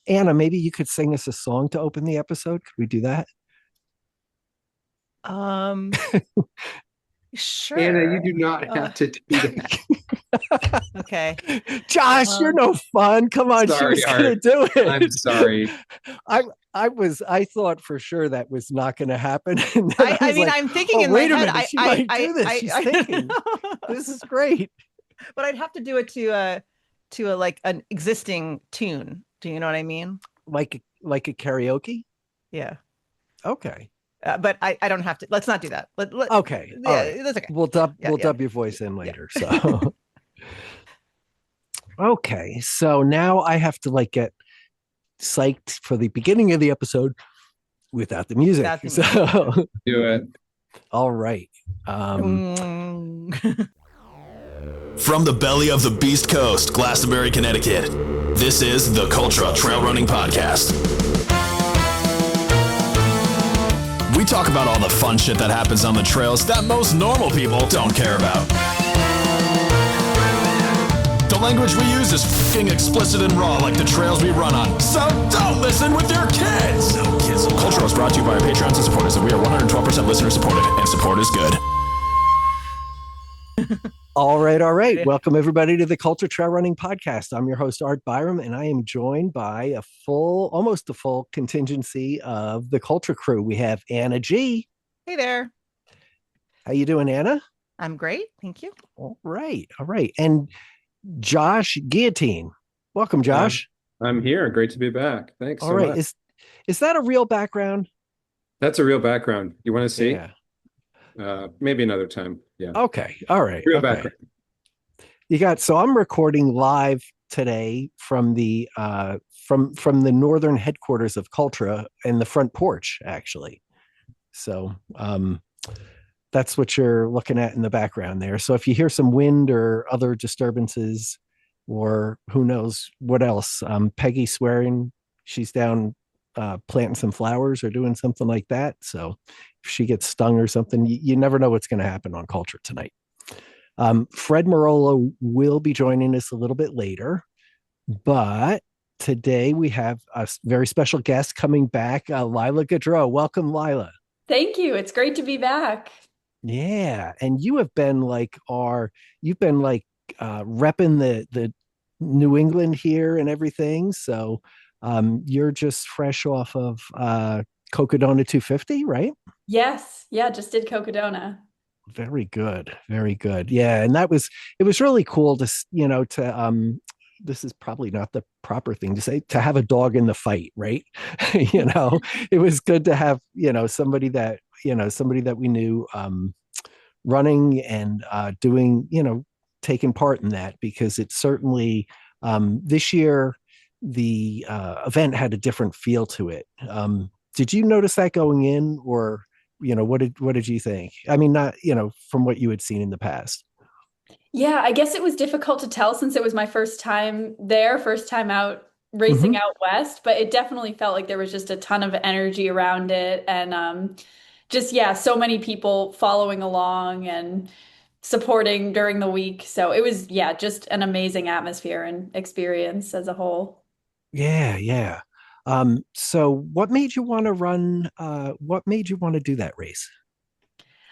Anna, maybe you could sing us a song to open the episode. Could we do that? Um, Anna, you sure. do not have to do that. Okay. Josh, you're Um, no fun. Come on, she Sorry, was gonna Art. do it. I'm sorry. I thought for sure that was not gonna happen. And then I I was mean, like, I'm thinking oh, in my wait a head. minute, she might do this. She's thinking. This is great. But I'd have to do it to a like an existing tune. Do you know what I mean? Like a karaoke? Yeah. Okay. But I don't have to. Let's not do that. Okay. All Yeah, right. that's okay. We'll dub Yeah, we'll yeah. dub your voice in later. So okay. So now I have to like get psyched for the beginning of the episode without the music. Without the So Do it. all right. Mm. From the belly of the Beast Coast, Glastonbury, Connecticut, this is the Cultra Trail Running Podcast. We talk about all the fun shit that happens on the trails that most normal people don't care about. The language we use is fucking explicit and raw like the trails we run on. So don't listen with your kids! Cultra is brought to you by our Patreons and supporters, and we are 112% listener supported, and support is good. All right. Welcome everybody to the Cultra Trail Running Podcast. I'm your host, Art Byram, and I am joined by almost a full contingency of the Cultra crew. We have Anna G. Hey there. How you doing, Anna? I'm great. Thank you. All right. And Josh Guillotine. Welcome, Josh. I'm here. Great to be back. Thanks All so right. much. Is that a real background? That's a real background. You want to see? Yeah. Maybe another time. Yeah. Okay. All right. Real Okay. background. So I'm recording live today from the from the northern headquarters of Cultra in the front porch, actually. So that's what you're looking at in the background there. So if you hear some wind or other disturbances, or who knows what else, Peggy swearing, she's down planting some flowers or doing something like that. So if she gets stung or something, you never know what's going to happen on Cultra tonight. Phred Marolo will be joining us a little bit later, but today we have a very special guest coming back, Lila Gaudrault. Welcome, Lila. Thank you. It's great to be back. Yeah, and you have been repping the New England here and everything. So you're just fresh off of Cocodona 250, right? Yes. Yeah, just did Cocodona. Very good. Yeah, and it was really cool to this is probably not the proper thing to say, to have a dog in the fight, right? It was good to have somebody that we knew running and doing, taking part in that, because it certainly this year the event had a different feel to it. Did you notice that going in, or what did you think? I mean, not from what you had seen in the past. Yeah, I guess it was difficult to tell since it was my first time there, first time out racing out west, but it definitely felt like there was just a ton of energy around it, and so many people following along and supporting during the week. So it was, just an amazing atmosphere and experience as a whole. Yeah. So what made you want to run? What made you want to do that race?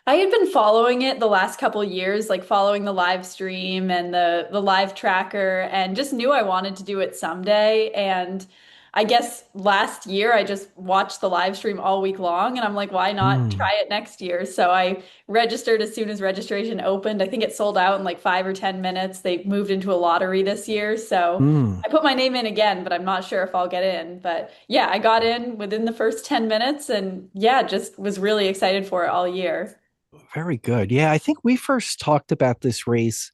I had been following it the last couple of years, like following the live stream and the live tracker, and just knew I wanted to do it someday. And I guess last year I just watched the live stream all week long, and I'm like, why not try it next year? So I registered as soon as registration opened. I think it sold out in like 5 or 10 minutes. They moved into a lottery this year. So I put my name in again, but I'm not sure if I'll get in. But yeah, I got in within the first 10 minutes, and just was really excited for it all year. Very good. Yeah, I think we first talked about this race.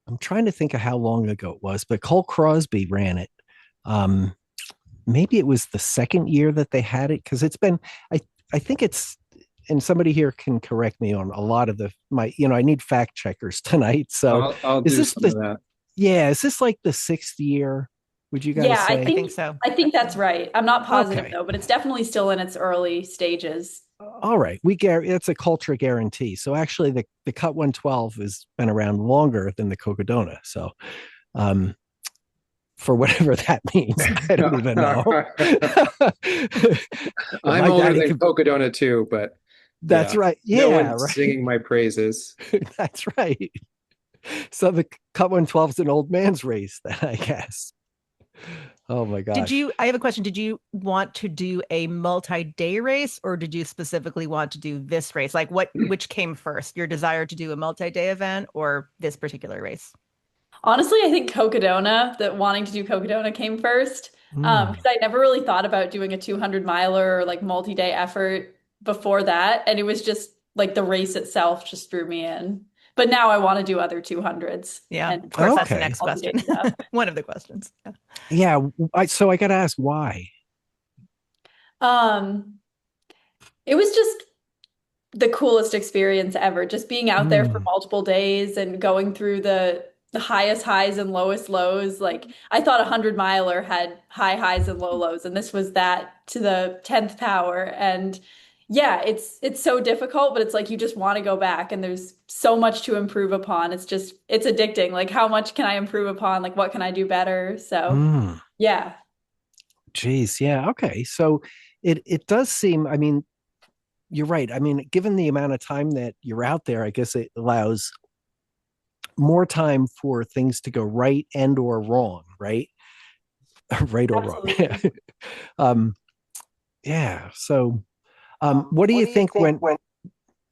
I'm trying to think of how long ago it was, but Cole Crosby ran it. Maybe it was the second year that they had it, because it's been, I think it's, and somebody here can correct me on a lot of I need fact checkers tonight. So I'll is do this some of that. Yeah, is this like the sixth year? Would you guys say? I I think so. I think that's right. I'm not positive Okay. though, but it's definitely still in its early stages. All right, it's a Cultra guarantee. So actually, the Cut 112 has been around longer than the Cocodona. So, for whatever that means. I don't even know. I'm older than Cocodona too, but that's yeah, right. no Yeah, one's right. singing my praises. That's right. So the Cut 112 is an old man's race, then, I guess. Oh my gosh. I have a question. Did you want to do a multi-day race, or did you specifically want to do this race? Like which came first, your desire to do a multi-day event or this particular race? Honestly, I think Cocodona, that wanting to do Cocodona came first. Because I never really thought about doing a 200 miler or like multi-day effort before that. And it was just like the race itself just drew me in. But now I want to do other 200s. Yeah, And of course, that's the Okay. next question. One of the questions. Yeah. So I got to ask why. It was just the coolest experience ever. Just being out there for multiple days and going through the highest highs and lowest lows. Like I thought 100 miler had high highs and low lows, and this was that to the 10th power. And yeah, it's so difficult, but it's like you just want to go back, and there's so much to improve upon. It's addicting. Like how much can I improve upon? Like what can I do better? So yeah. Geez, yeah. Okay. So it does seem, I mean, you're right. I mean, given the amount of time that you're out there, I guess it allows more time for things to go right and or wrong, right? Right or Absolutely. wrong. Yeah. So what do you think went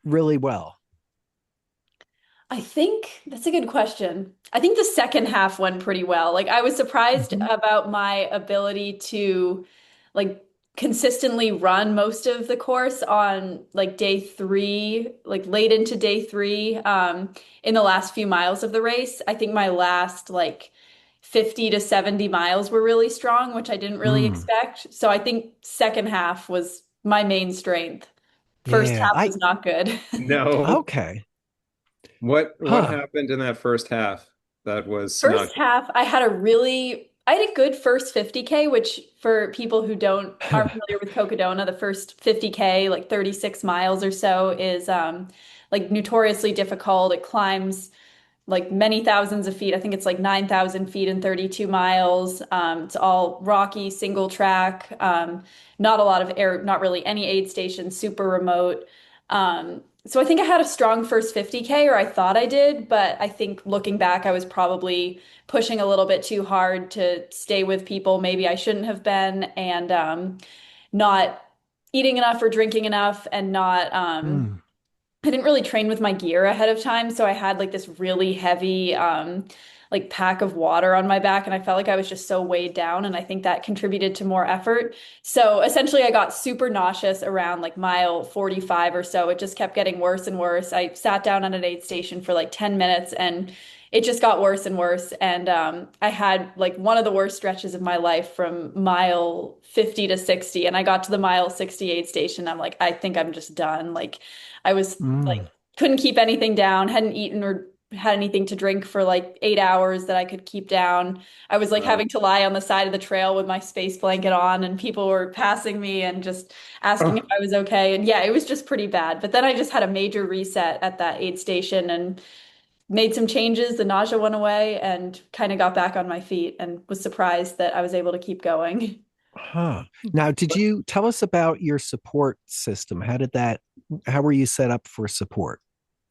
really well? I think that's a good question. I think the second half went pretty well. Like I was surprised about my ability to like consistently run most of the course on like day 3, like late into day 3, in the last few miles of the race. I think my last like 50 to 70 miles were really strong, which I didn't really expect. So I think second half was my main strength. First Yeah, half was not good. No. okay. What happened in that first half? That was First half, I had a good first 50K, which for people who aren't familiar with Cocodona, the first 50K, like 36 miles or so, is like notoriously difficult. It climbs like many thousands of feet. I think it's like 9,000 feet in 32 miles. It's all rocky, single track, not a lot of air, not really any aid stations, super remote. So I think I had a strong first 50K, or I thought I did, but I think looking back, I was probably pushing a little bit too hard to stay with people maybe I shouldn't have been, and not eating enough or drinking enough, and not I didn't really train with my gear ahead of time, so I had like this really heavy like pack of water on my back, and I felt like I was just so weighed down, and I think that contributed to more effort. So essentially I got super nauseous around like mile 45 or so. It just kept getting worse and worse. I sat down at an aid station for like 10 minutes, and it just got worse and worse. And I had like one of the worst stretches of my life from mile 50 to 60. And I got to the mile 60 aid station. I'm like, I think I'm just done. Like I was like, couldn't keep anything down, hadn't eaten or had anything to drink for like 8 hours that I could keep down. I was like having to lie on the side of the trail with my space blanket on, and people were passing me and just asking if I was okay. And yeah, it was just pretty bad. But then I just had a major reset at that aid station and made some changes. The nausea went away and kind of got back on my feet, and was surprised that I was able to keep going. Now, did you tell us about your support system? How were you set up for support?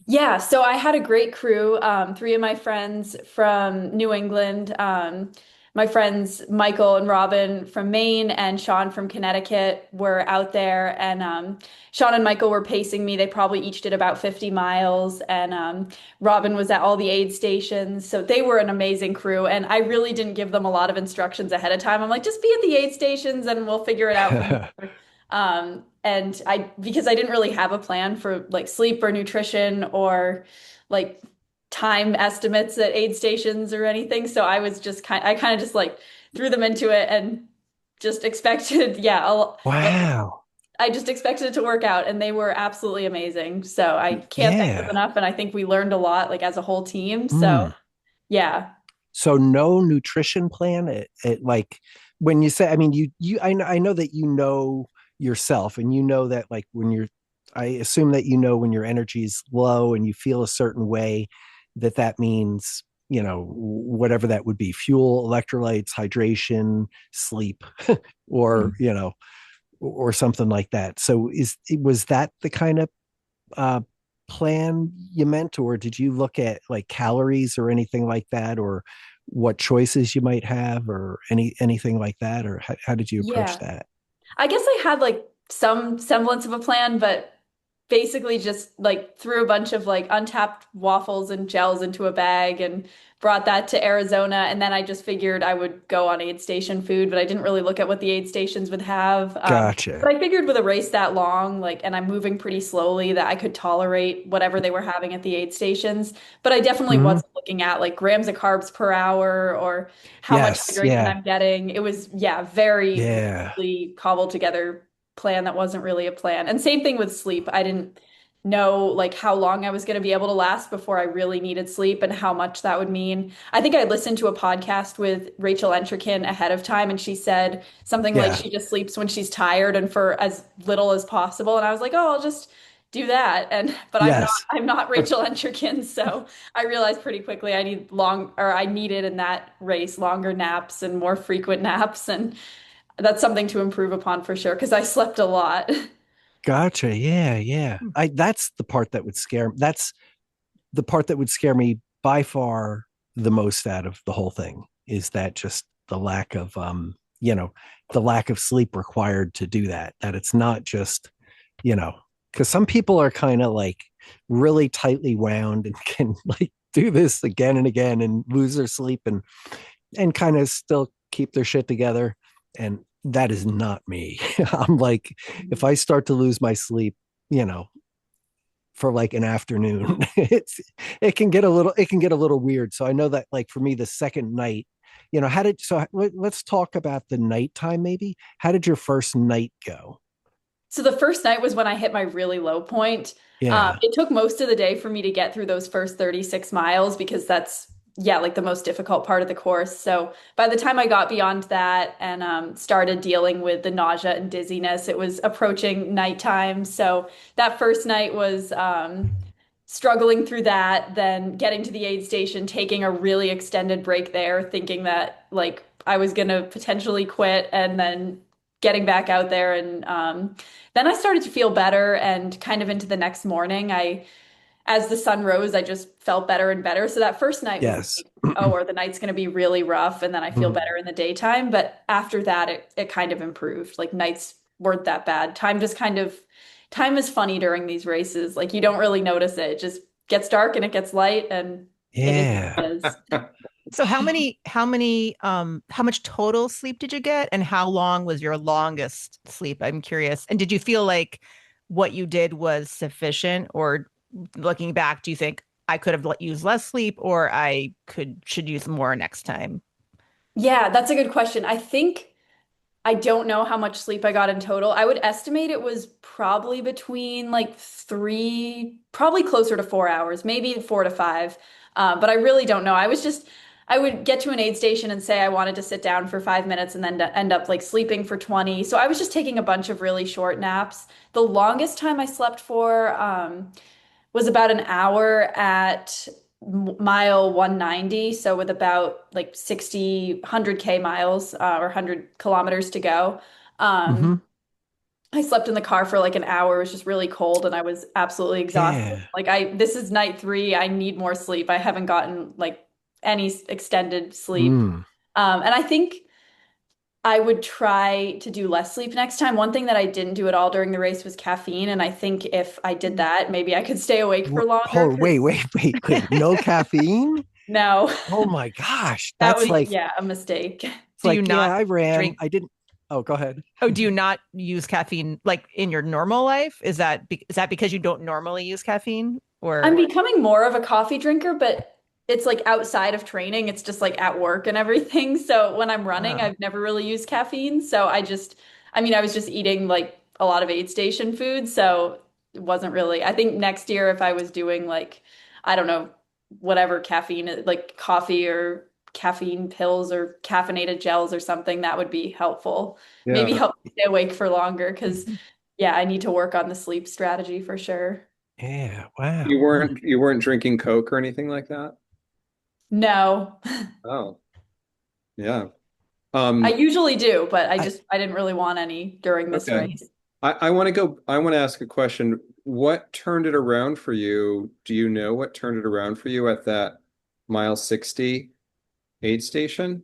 Yeah, so I had a great crew. 3 of my friends from New England, my friends Michael and Robin from Maine, and Sean from Connecticut were out there. And Sean and Michael were pacing me. They probably each did about 50 miles. And Robin was at all the aid stations. So they were an amazing crew. And I really didn't give them a lot of instructions ahead of time. I'm like, just be at the aid stations and we'll figure it out from there. And because I didn't really have a plan for like sleep or nutrition or like time estimates at aid stations or anything. So I was just I kind of just like threw them into it and just expected, Wow. I just expected it to work out, and they were absolutely amazing. So I can't thank them enough. And I think we learned a lot, like as a whole team. So yeah. So no nutrition plan. It like when you say, I mean, I know that you know yourself, and you know that like I assume that you know when your energy is low and you feel a certain way, that means whatever that would be, fuel, electrolytes, hydration, sleep, or, or something like that. So was that the kind of plan you meant, or did you look at like calories or anything like that, or what choices you might have, or anything like that, or how did you approach Yeah. that? I guess I had like some semblance of a plan, but basically just like threw a bunch of like untapped waffles and gels into a bag and brought that to Arizona. And then I just figured I would go on aid station food, but I didn't really look at what the aid stations would have. Gotcha. But I figured with a race that long, like, and I'm moving pretty slowly, that I could tolerate whatever they were having at the aid stations. But I definitely Mhm. wasn't looking at like grams of carbs per hour or how much Yes. hydration Yeah. I'm getting. It was, yeah, very Yeah. loosely cobbled together plan that wasn't really a plan. And same thing with sleep. I didn't know like how long I was going to be able to last before I really needed sleep and how much that would mean. I think I listened to a podcast with Rachel Entrekin ahead of time, and she said something like Yeah. she just sleeps when she's tired and for as little as possible. And I was like, oh, I'll just do that. And but Yes. I'm not Rachel Entrekin, so I realized pretty quickly I needed in that race longer naps and more frequent naps, and that's something to improve upon for sure because I slept a lot. Gotcha. Yeah. Yeah. Hmm. That's the part that would scare. That's the part that would scare me by far the most out of the whole thing, is that just the lack of the lack of sleep required to do that. That it's not just, because some people are kind of like really tightly wound and can like do this again and again and lose their sleep and kind of still keep their shit together. And that is not me. I'm like, if I start to lose my sleep, for like an afternoon, it can get a little weird. So I know that like for me, the second night, let's talk about the nighttime maybe. How did your first night go? So the first night was when I hit my really low point. Yeah. It took most of the day for me to get through those first 36 miles because that's, yeah, like the most difficult part of the course. So by the time I got beyond that and started dealing with the nausea and dizziness, it was approaching nighttime. So that first night was struggling through that, then getting to the aid station, taking a really extended break there, thinking that like I was going to potentially quit, and then getting back out there. And then I started to feel better, and kind of into the next morning, as the sun rose, I just felt better and better. So that first night was Yes. like, oh, or the night's going to be really rough, and then I feel better in the daytime. But after that, it kind of improved. Like nights weren't that bad. Time is funny during these races. Like you don't really notice it. It just gets dark and it gets light, and it is Yeah. what it is. So how much total sleep did you get, and how long was your longest sleep? I'm curious. And did you feel like what you did was sufficient, or looking back, do you think I could have used less sleep, or should use more next time? Yeah, that's a good question. I don't know how much sleep I got in total. I would estimate it was probably between like probably closer to 4 hours, maybe 4 to 5. But I really don't know. I would get to an aid station and say I wanted to sit down for 5 minutes and then to end up like sleeping for 20. So I was just taking a bunch of really short naps. The longest time I slept for was about an hour at mile 190, so with about like 100K miles or 100 kilometers to go. Hmm. um I slept in the car for like an hour. It was just really cold and I was absolutely exhausted. Yeah. Like this is night 3. I need more sleep. I haven't gotten like any extended sleep. Mm. And I think I would try to do less sleep next time. One thing that I didn't do at all during the race was caffeine, and I think if I did that, maybe I could stay awake for longer. Oh, wait. No caffeine? No, Oh my gosh. that That's was, like, yeah, a mistake. it's Do you like, yeah, not I ran. drink? I didn't. Oh, go ahead. Oh, do you not use caffeine like in your normal life? Is that because you don't normally use caffeine, I'm or? becoming more of a coffee drinker, but it's like outside of training. It's just like at work and everything. So when I'm running, Ah, I've never really used caffeine. So I mean, I was just eating like a lot of aid station food. So it wasn't really, I think next year, if I was doing like, I don't know, whatever caffeine, like coffee or caffeine pills or caffeinated gels or something, that would be helpful. Maybe Yeah. help me stay awake for longer because, yeah, I need to work on the sleep strategy for sure. yeah. Wow. You weren't drinking Coke or anything like that? No. Oh, yeah. I Um, usually do, but I, I didn't really want any during this okay. race. I want to ask a question. What turned it around for you? Do you know what turned it around for you at that mile 60 aid station?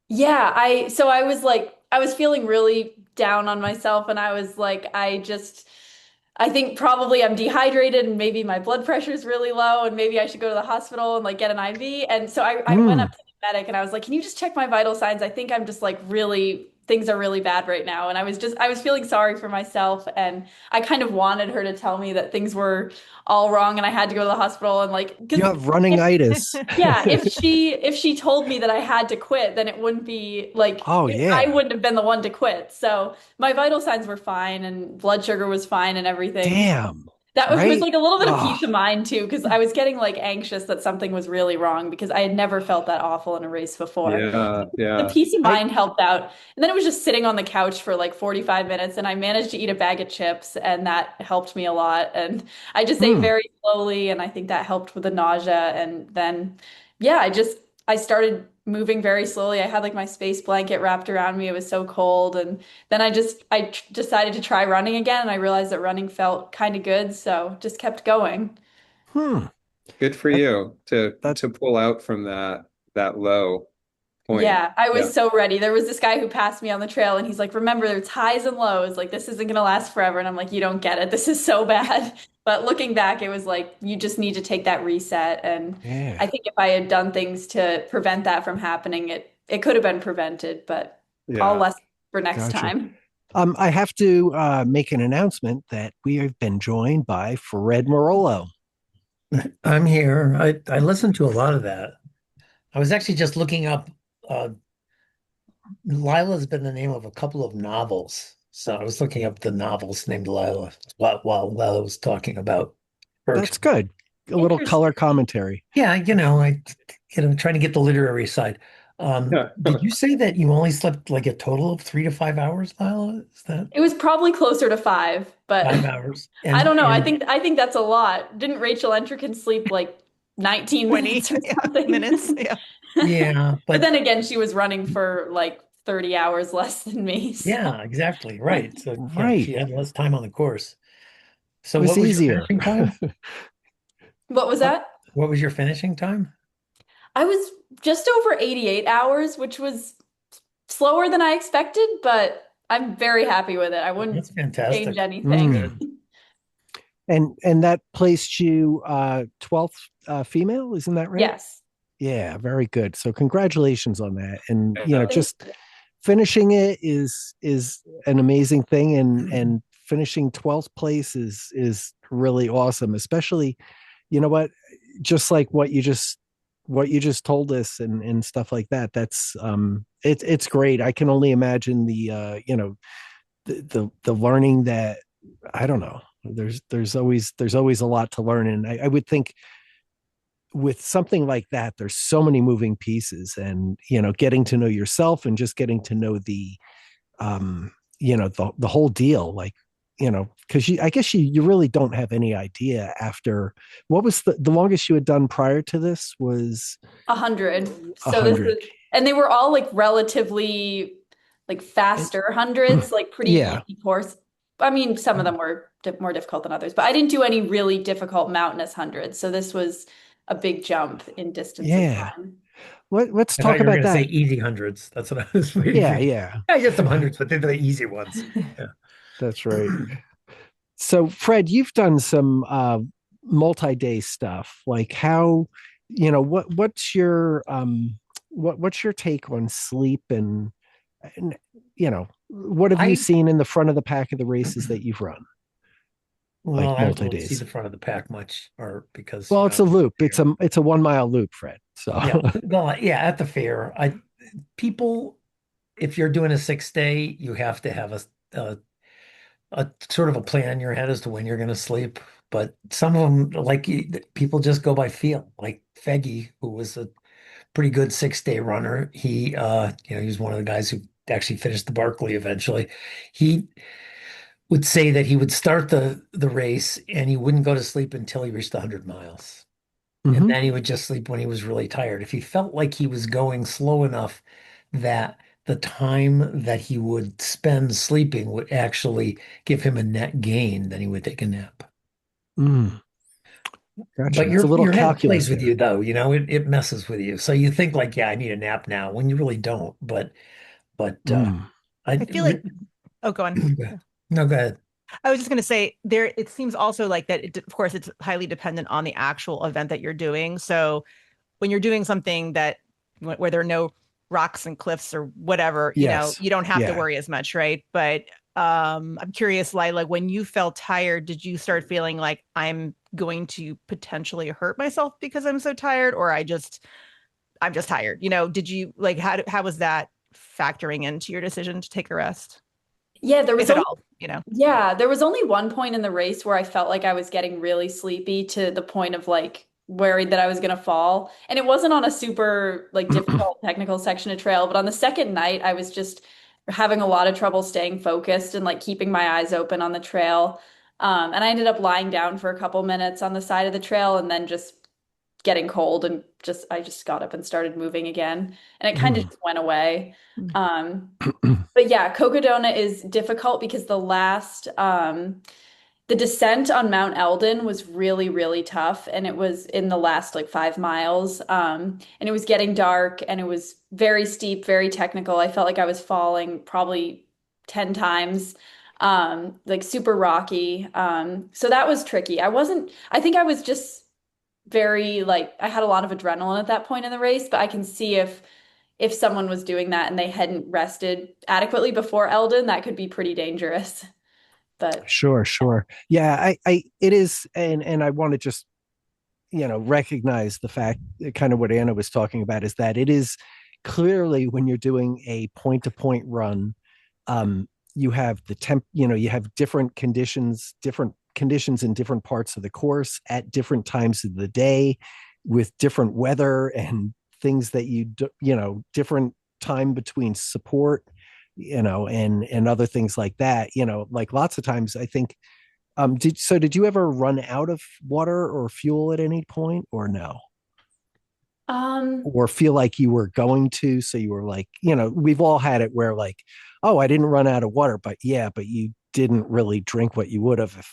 Yeah, I was like I was feeling really down on myself and I was like I think probably I'm dehydrated and maybe my blood pressure is really low and maybe I should go to the hospital and like get an IV. And so I went up mm, to the medic and I was like, "Can you just check my vital signs? I think I'm just like really things are really bad right now." And I was feeling sorry for myself and I kind of wanted her to tell me that things were all wrong and I had to go to the hospital and like you because have running-itis. yeah, if she told me that I had to quit, then it wouldn't be like Oh I yeah. wouldn't have been the one to quit. So my vital signs were fine and blood sugar was fine and everything. Damn. That was Right? like a little bit of Oh, peace of mind too, because I was getting like anxious that something was really wrong because I had never felt that awful in a race before. Yeah, The yeah. peace of I mind helped out. And then it was just sitting on the couch for like 45 minutes and I managed to eat a bag of chips and that helped me a lot. And I just ate hmm. very slowly and I think that helped with the nausea. And then, yeah, I started moving very slowly. I had like my space blanket wrapped around me. It was so cold. And then decided to try running again and I realized that running felt kind of good. So just kept going. Hmm. Good for That you that to pull out from that low point. Yeah, I Yeah. was so ready. There was this guy who passed me on the trail and he's like, "Remember, there's highs and lows. Like this isn't gonna last forever." And I'm like, "You don't get it. This is so bad." But looking back, it was like you just need to take that reset. And I yeah. think if I had done things to prevent that from happening, it could have been prevented, but all Yeah. less for next Gotcha. time. I have to make an announcement that we have been joined by Fred Morello. I'm here. I listened to a lot of that. I was actually just looking up. Uh, Lila's been the name of a couple of novels, so I was looking up the novels named Lila while Lila was talking about her. That's good. A little color Interesting. commentary. Yeah, trying to get the literary side. Yeah. Did you say that you only slept like a total of 3 to 5 hours, Lila? Is that It was probably closer to five, but 5 hours? I don't know. And I think that's a lot. Didn't Rachel Entrican sleep like 19 20 minutes or something? minutes. Yeah. yeah, But but then again, she was running for like 30 hours less than me. So yeah, exactly. Right. So yeah, Right. she had less time on the course. It So was what was your easier. finishing time? what was Uh, that? What was your finishing time? I was just over 88 hours, which was slower than I expected, but I'm very happy with it. I wouldn't That's change fantastic. That's anything. mm. good. And that placed you 12th female, isn't that right? Yes. Yeah, very good. So congratulations on that. And Yeah. Thank just finishing it is an amazing thing, and finishing 12th place is really awesome, especially what, just like what you just told us, and stuff like that. That's it's great. I can only imagine the learning that, I don't know. There's always a lot to learn, and I would think with something like that, there's so many moving pieces, and getting to know yourself and just getting to know the whole deal, like, because I guess you really don't have any idea after. What was the longest you had done prior to this? Was 100. a So this hundred. is, and they were all like relatively like faster hundreds, like pretty Yeah, easy course. I mean, some of them were more difficult than others, but I didn't do any really difficult mountainous hundreds. So this was a big jump in distance and yeah. time. Let's I thought talk you were about going to say that. easy hundreds. That's what I was waiting for. Yeah, yeah, I get some hundreds, but they're the easy ones. Yeah. that's right. So, Fred, you've done some multi-day stuff. Like, how, what's your take on sleep, and what have you I seen in the front of the pack of the races that you've run, Well, like I don't really see multi-days? the front of the pack much, or because Well, it's a I'm loop. It's here. a 1 mile loop, Fred. So, Yeah. Well, yeah, at the fair, people, if you're doing a 6 day, you have to have a sort of a plan in your head as to when you're going to sleep. But some of them, like people just go by feel. Like Feggy, who was a pretty good 6 day runner, he was one of the guys who actually finished the Barkley eventually. He would say that he would start the race and he wouldn't go to sleep until he reached 100 miles. and Mhm. then he would just sleep when he was really tired. If he felt like he was going slow enough that the time that he would spend sleeping would actually give him a net gain, then he would take a nap. Mm. Gotcha. But It's a little your head calculus plays with there. you though, it messes with you. So you think like, yeah, I need a nap now when you really don't. But Mm. I feel like, oh, go on. no, go ahead. I was just going to say there, it seems also like that, of course, it's highly dependent on the actual event that you're doing. So when you're doing something that where there are no rocks and cliffs or whatever, Yes. you don't have to Yeah. worry as much, right? But I'm curious, Lila, when you felt tired, did you start feeling like I'm going to potentially hurt myself because I'm so tired, or I'm just tired? Did you like how was that factoring into your decision to take a rest, Yeah, there was if at only all? Yeah, there was only one point in the race where I felt like I was getting really sleepy to the point of like worried that I was gonna fall. And it wasn't on a super like difficult technical section of trail, but on the second night I was just having a lot of trouble staying focused and like keeping my eyes open on the trail. And I ended up lying down for a couple minutes on the side of the trail and then just getting cold and I just got up and started moving again. And it kind of Mm. just went away. Mm. But yeah, Cocodona is difficult because the descent on Mount Eldon was really, really tough. And it was in the last like 5 miles. And it was getting dark and it was very steep, very technical. I felt like I was falling probably 10 times, like super rocky. So that was tricky. I think I was just very like, I had a lot of adrenaline at that point in the race, but I can see if someone was doing that and they hadn't rested adequately before Eldon, that could be pretty dangerous. But Sure, sure. Yeah, it is, and I want to just, recognize the fact, kind of what Anna was talking about, is that it is clearly when you're doing a point to point run, you have you have different conditions in different parts of the course at different times of the day with different weather and things that different time between support, and other things like that, like lots of times I think, did you ever run out of water or fuel at any point, or no? um Or feel like you were going to, so you were like, we've all had it where like, oh, I didn't run out of water, but yeah, but you didn't really drink what you would have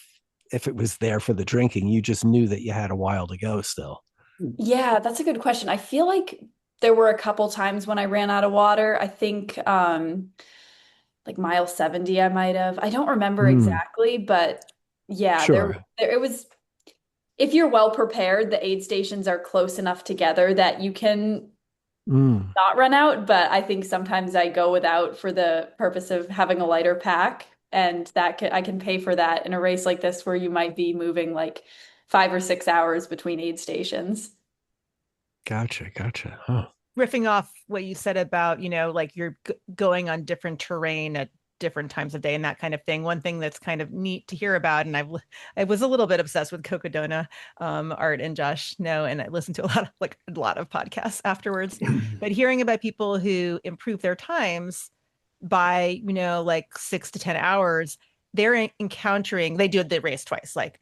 if it was there for the drinking. You just knew that you had a while to go still. yeah, that's a good question. I feel like there were a couple times when I ran out of water. I think like mile 70 I might have. I don't remember Mm, exactly, but yeah, sure. there it was if you're well prepared, the aid stations are close enough together that you can Mm, not run out, but I think sometimes I go without for the purpose of having a lighter pack, and I can pay for that in a race like this where you might be moving like 5 or 6 hours between aid stations. gotcha. Huh. Riffing off what you said about, like you're going on different terrain at different times of day and that kind of thing. One thing that's kind of neat to hear about, and I was a little bit obsessed with Cocodona, Art and Josh know, and I listened to a lot of podcasts afterwards. But hearing about people who improve their times by, like 6 to 10 hours, they're encountering, they do the race twice, like,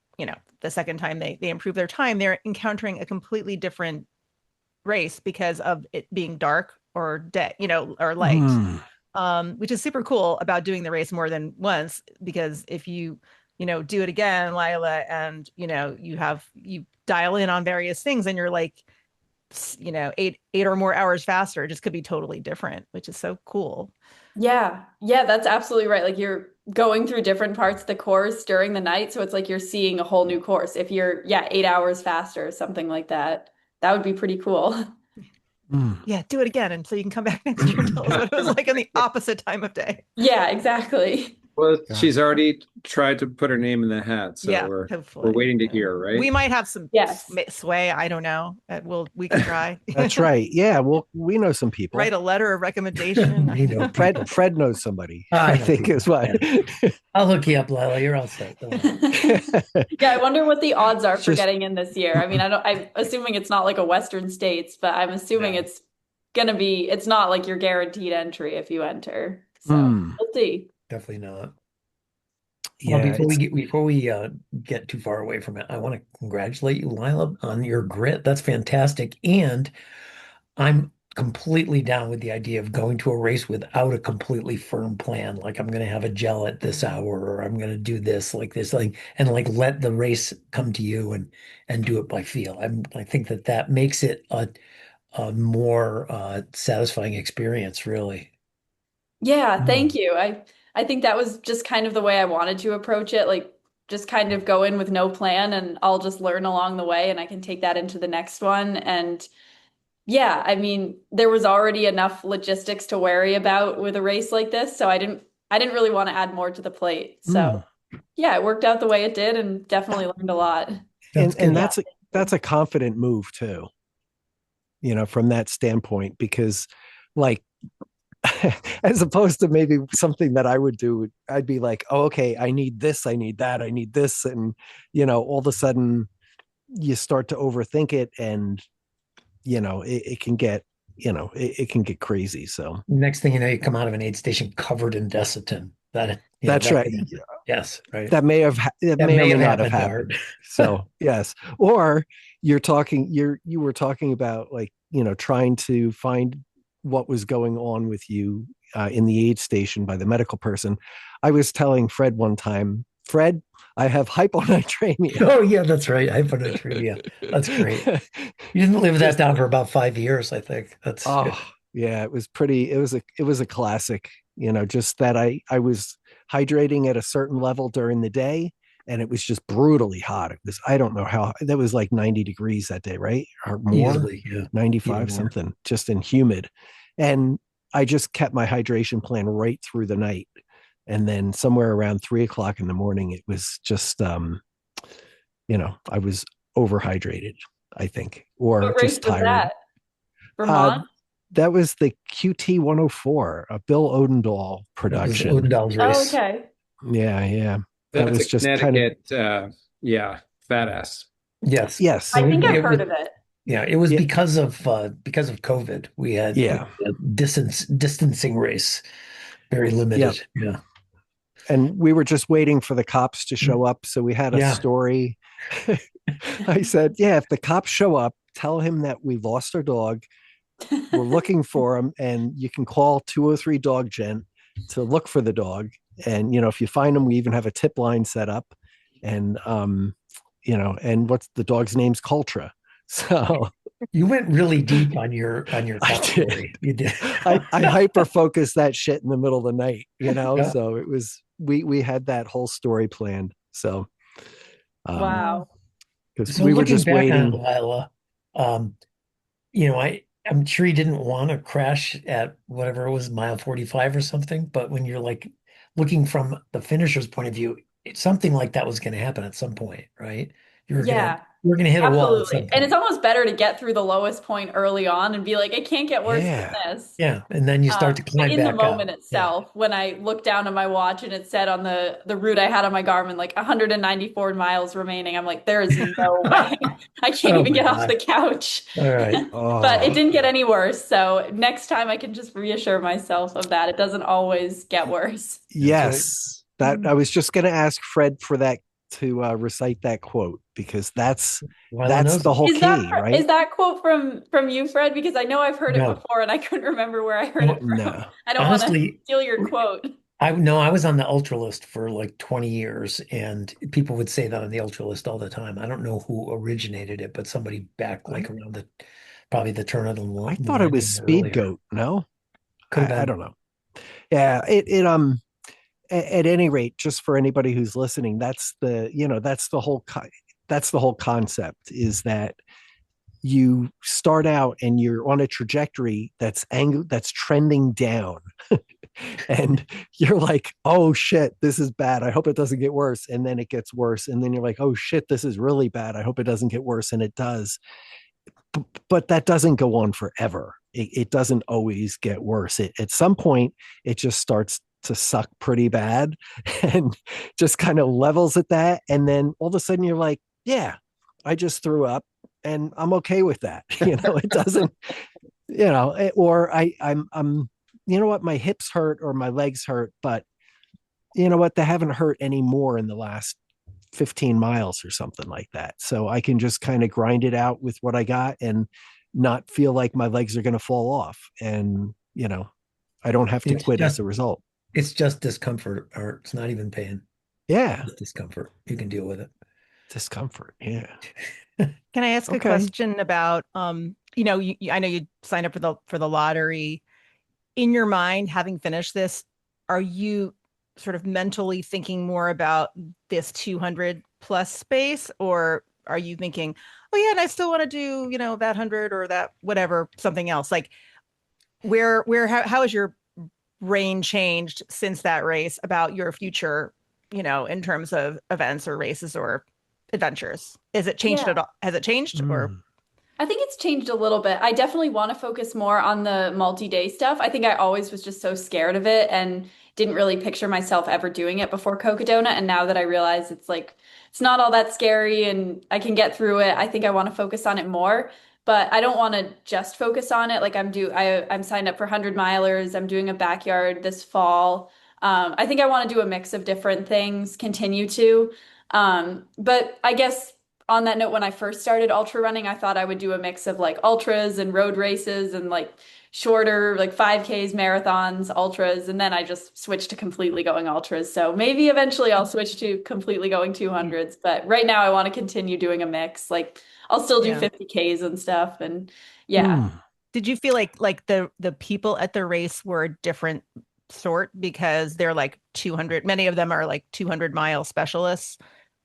the second time they improve their time, they're encountering a completely different race because of it being dark or day, or light, Mm, which is super cool about doing the race more than once. Because if you, do it again, Lila, and, you dial in on various things and you're like, 8 or more hours faster, it just could be totally different, which is so cool. Yeah, yeah, that's absolutely right. Like you're going through different parts of the course during the night, so it's like you're seeing a whole new course. If you're, yeah, 8 hours faster, something like that, that would be pretty cool. mm. Yeah, do it again. And so you can come back next year and tell us what it was like in the opposite time of day. Yeah, exactly. Well, Gotcha. she's already tried to put her name in the hat, so Yeah, we're hopefully. waiting to hear, right? We might have some Yes. sway. I don't know. We can try. That's right. Yeah, well, we know some people. Write a letter of recommendation. We know people. Fred knows somebody, I I know think, people. as well. I'll hook you up, Lila. You're all set. Don't worry. Yeah, I wonder what the odds are for Just- getting in this year. I mean, I'm assuming it's not like a Western States, but I'm assuming No. it's not like you're guaranteed entry if you enter. So Hmm. we'll see. Definitely not. Well, Yeah, before we get too far away from it, I want to congratulate you, Lila, on your grit. That's fantastic. And I'm completely down with the idea of going to a race without a completely firm plan. Like I'm going to have a gel at this hour, or I'm going to do this, like this, like, and like let the race come to you and do it by feel. I think that that makes it a more satisfying experience, really. Yeah, thank you. I think that was just kind of the way I wanted to approach it, like just kind of go in with no plan and I'll just learn along the way and I can take that into the next one. And yeah, I mean, there was already enough logistics to worry about with a race like this, so I didn't really want to add more to the plate. So, mm. yeah, it worked out the way it did and definitely learned a lot. That's And good. Yeah. that's a confident move too, from that standpoint, because like as opposed to maybe something that I would do, I'd be like, oh, okay, I need this, I need that, I need this. And, all of a sudden you start to overthink it and, it can get, it can get crazy. So Next thing you know, you come out of an aid station covered in Desitin. that's That right. could happen. Yes, right. That that That may or may may have not have happened to happened. Art. So yes. Or you were talking about like, trying to find what was going on with you in the aid station by the medical person. I was telling Phred one time, Phred, I have hyponatremia. Oh yeah, that's right. Hyponatremia. That's great. You didn't live that Just, down for about 5 years, I think. That's oh yeah, it was a classic, just that I was hydrating at a certain level during the day and it was just brutally hot. It was, I don't know how, that was like 90 degrees that day, right? Or more, easily, yeah, even 95, more. something, just in humid. And I just kept my hydration plan right through the night. And then somewhere around 3 o'clock in the morning, it was just, I was overhydrated, I think, or What race just was tired. that? Uh, Vermont? that was the QT 104, a Bill Odendahl That was production. Odendahl's Oh, race. okay. Yeah, yeah. That That's was a just kind of, Connecticut, yeah, fat ass. Yes. yes. I think I've It was, heard of it. yeah, it was Yeah, because of COVID. We had yeah, a distancing race, very yeah. limited. Yeah. And we were just waiting for the cops to show up. So we had a Yeah. story. I said, yeah, if the cops show up, tell him that we lost our dog. We're looking for him, and you can call 203 Dog Gent to look for the dog. And if you find him, we even have a tip line set up. And and what's the dog's name's Cultra. So You went really deep on your I cop did. story. You did. I hyper focused that shit in the middle of the night, Yeah. So it was, we had that whole story planned. So Wow. because So we were looking just back on it, waiting. Lila, um, I'm sure you didn't want to crash at whatever it was, mile 45 or something, but when you're like looking from the finisher's point of view, something like that was going to happen at some point, right? Yeah. You're gonna hit a wall at some Absolutely. And it's point. almost better to get through the lowest point early on and be like, it can't get worse than Yeah. this. Yeah, and then you start to But climb in the back up. moment Yeah. itself, when I looked down at my watch and it said on the route I had on my Garmin, like 194 miles remaining, I'm like, there is no way. I can't Oh even my get off God. the couch. All right. But it Oh, didn't get any worse. So next time I can just reassure myself of that. It doesn't always get worse. That's right. yes. That I was just going to ask Phred for that to recite that quote, because Lila that's knows the it. whole key, Is right? that quote from you, Phred? Because I know I've heard it No. before and I couldn't remember where I heard Well, it from. No. I don't want to honestly, steal your quote. I was on the ultra list for like 20 years, and people would say that on the ultra list all the time. I don't know who originated it, but somebody back I, like around probably the turn of the I thought it was millennium or Speed earlier. Goat. No, Could have I been. don't know. Yeah, at any rate, just for anybody who's listening, that's the whole concept, is that you start out and you're on a trajectory that's trending down. And you're like, oh shit, this is bad, I hope it doesn't get worse. And then it gets worse, and then you're like, oh shit, this is really bad, I hope it doesn't get worse. And it does. But that doesn't go on forever. It doesn't always get worse. At some point it just starts to suck pretty bad and just kind of levels at that. And then all of a sudden you're like, yeah, I just threw up and I'm okay with that. It doesn't, or I'm you know what, my hips hurt or my legs hurt, but you know what, they haven't hurt any more in the last 15 miles or something like that. So I can just kind of grind it out with what I got and not feel like my legs are going to fall off. And, you know, I don't have to It's quit as just a result. it's just discomfort, or it's not even pain. Yeah. It's discomfort. You can deal with it. Discomfort. Yeah. Can I ask a Okay. question about you know, I know you signed up for the lottery. In your mind, having finished this, are you sort of mentally thinking more about this 200 plus space, or are you thinking, oh yeah, and I still want to do, you know, that 100 or that whatever, something else? Like how has your brain changed since that race about your future, you know, in terms of events or races or adventures? Is it changed Yeah. at all? Has it changed or? I think it's changed a little bit. I definitely want to focus more on the multi-day stuff. I think I always was just so scared of it and didn't really picture myself ever doing it before Cocodona. And now that I realize it's like, it's not all that scary and I can get through it, I think I want to focus on it more. But I don't want to just focus on it. Like I'm signed up for 100 milers. I'm doing a backyard this fall. I think I want to do a mix of different things, continue to. But I guess on that note, when I first started ultra running, I thought I would do a mix of like ultras and road races and like shorter, like 5Ks, marathons, ultras. And then I just switched to completely going ultras. So maybe eventually I'll switch to completely going 200s. But right now I want to continue doing a mix. Like I'll still do Yeah. 50Ks and stuff. And yeah. Did you feel like the people at the race were a different sort because they're like 200, many of them are like 200-mile specialists,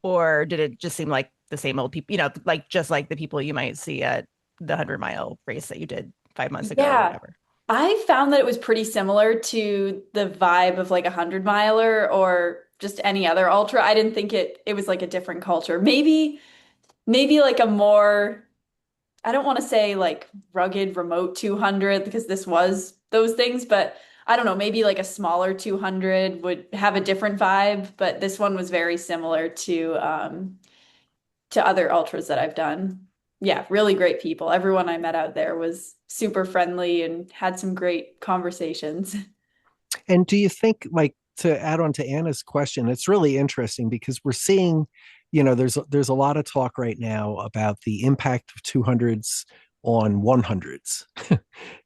or did it just seem like the same old people, you know, like just like the people you might see at the 100-mile race that you did 5 months ago or Yeah. whatever? I found that it was pretty similar to the vibe of like a 100 miler or just any other ultra. I didn't think it was like a different culture. Maybe like a more, I don't want to say like rugged remote 200 because this was those things, but I don't know, maybe like a smaller 200 would have a different vibe, but this one was very similar to other ultras that I've done. Yeah, really great people. Everyone I met out there was super friendly and had some great conversations. And do you think, like, to add on to Anna's question, it's really interesting because we're seeing, you know, there's a lot of talk right now about the impact of 200s on 100s.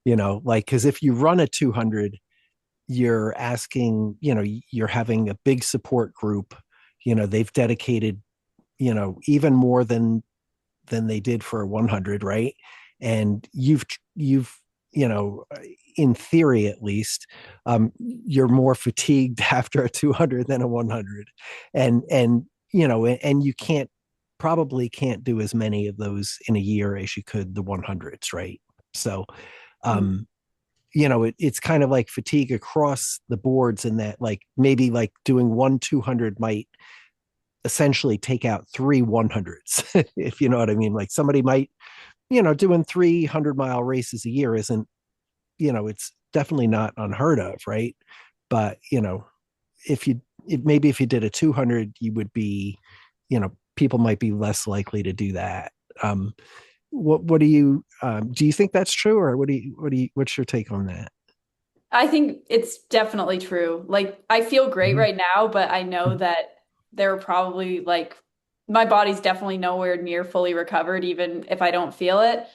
You know, like, because if you run a 200, you're asking, you know, you're having a big support group. You know, they've dedicated, you know, even more than they did for a 100, right? And you've you know, in theory at least, you're more fatigued after a 200 than a 100, and you know, and you probably can't do as many of those in a year as you could the 100s, right? So you know, it's kind of like fatigue across the boards, in that like maybe like doing 200 might essentially take out 100s, if you know what I mean. Like somebody might, you know, doing 300-mile races a year isn't, you know, it's definitely not unheard of, right? But, you know, if you did a 200, you would be, you know, people might be less likely to do that. What do you think that's true, or what's your take on that? I think it's definitely true. Like I feel great right now, but I know that there are probably like my body's definitely nowhere near fully recovered, even if I don't feel it.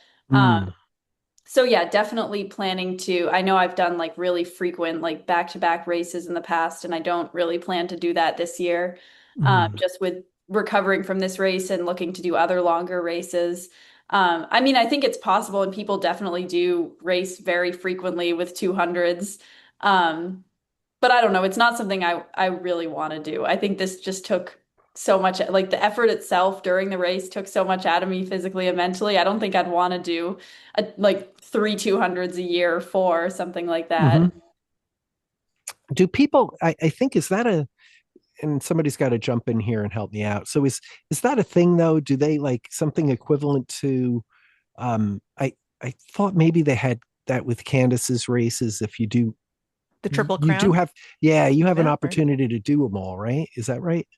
So yeah, definitely planning to, I know I've done like really frequent like back-to-back races in the past, and I don't really plan to do that this year. Just with recovering from this race and looking to do other longer races. I mean, I think it's possible, and people definitely do race very frequently with 200s. But I don't know, it's not something I really want to do. I think this just took so much, like the effort itself during the race took so much out of me physically and mentally. I don't think I'd want to do like 3 200s a year or 4 or something like that. Do people, I think, is that and somebody's got to jump in here and help me out. So is that a thing though? Do they like something equivalent to, I thought maybe they had that with Candace's races. If you do The Triple you Crown? do have, you have an Yeah, right. opportunity to do them all, right? Is that right?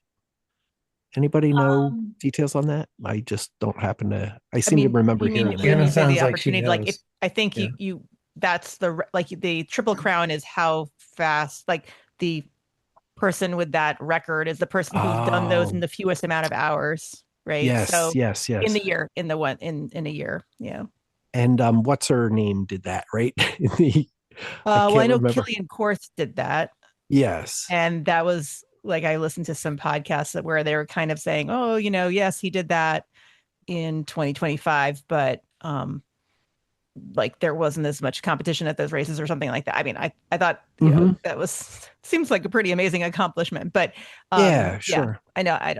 Anybody know details on that? I just don't happen to, I seem to remember you mean hearing when Anna you say the sounds like she opportunity, like if knows. I think Yeah. you that's the like the Triple Crown is how fast, like the person with that record is the person who's done those in the fewest amount of hours, right? Yes, So yes, yes. in the year, in a year, yeah. And what's her name did that, right? I Well, I can't know remember. Killian Korth did that, Yes. and that was like I listened to some podcasts where they were kind of saying, "Oh, yes, he did that in 2025, but like there wasn't as much competition at those races or something like that." I mean, I thought, Mhm. that was seems like a pretty amazing accomplishment, but Yeah, yeah, sure. I know I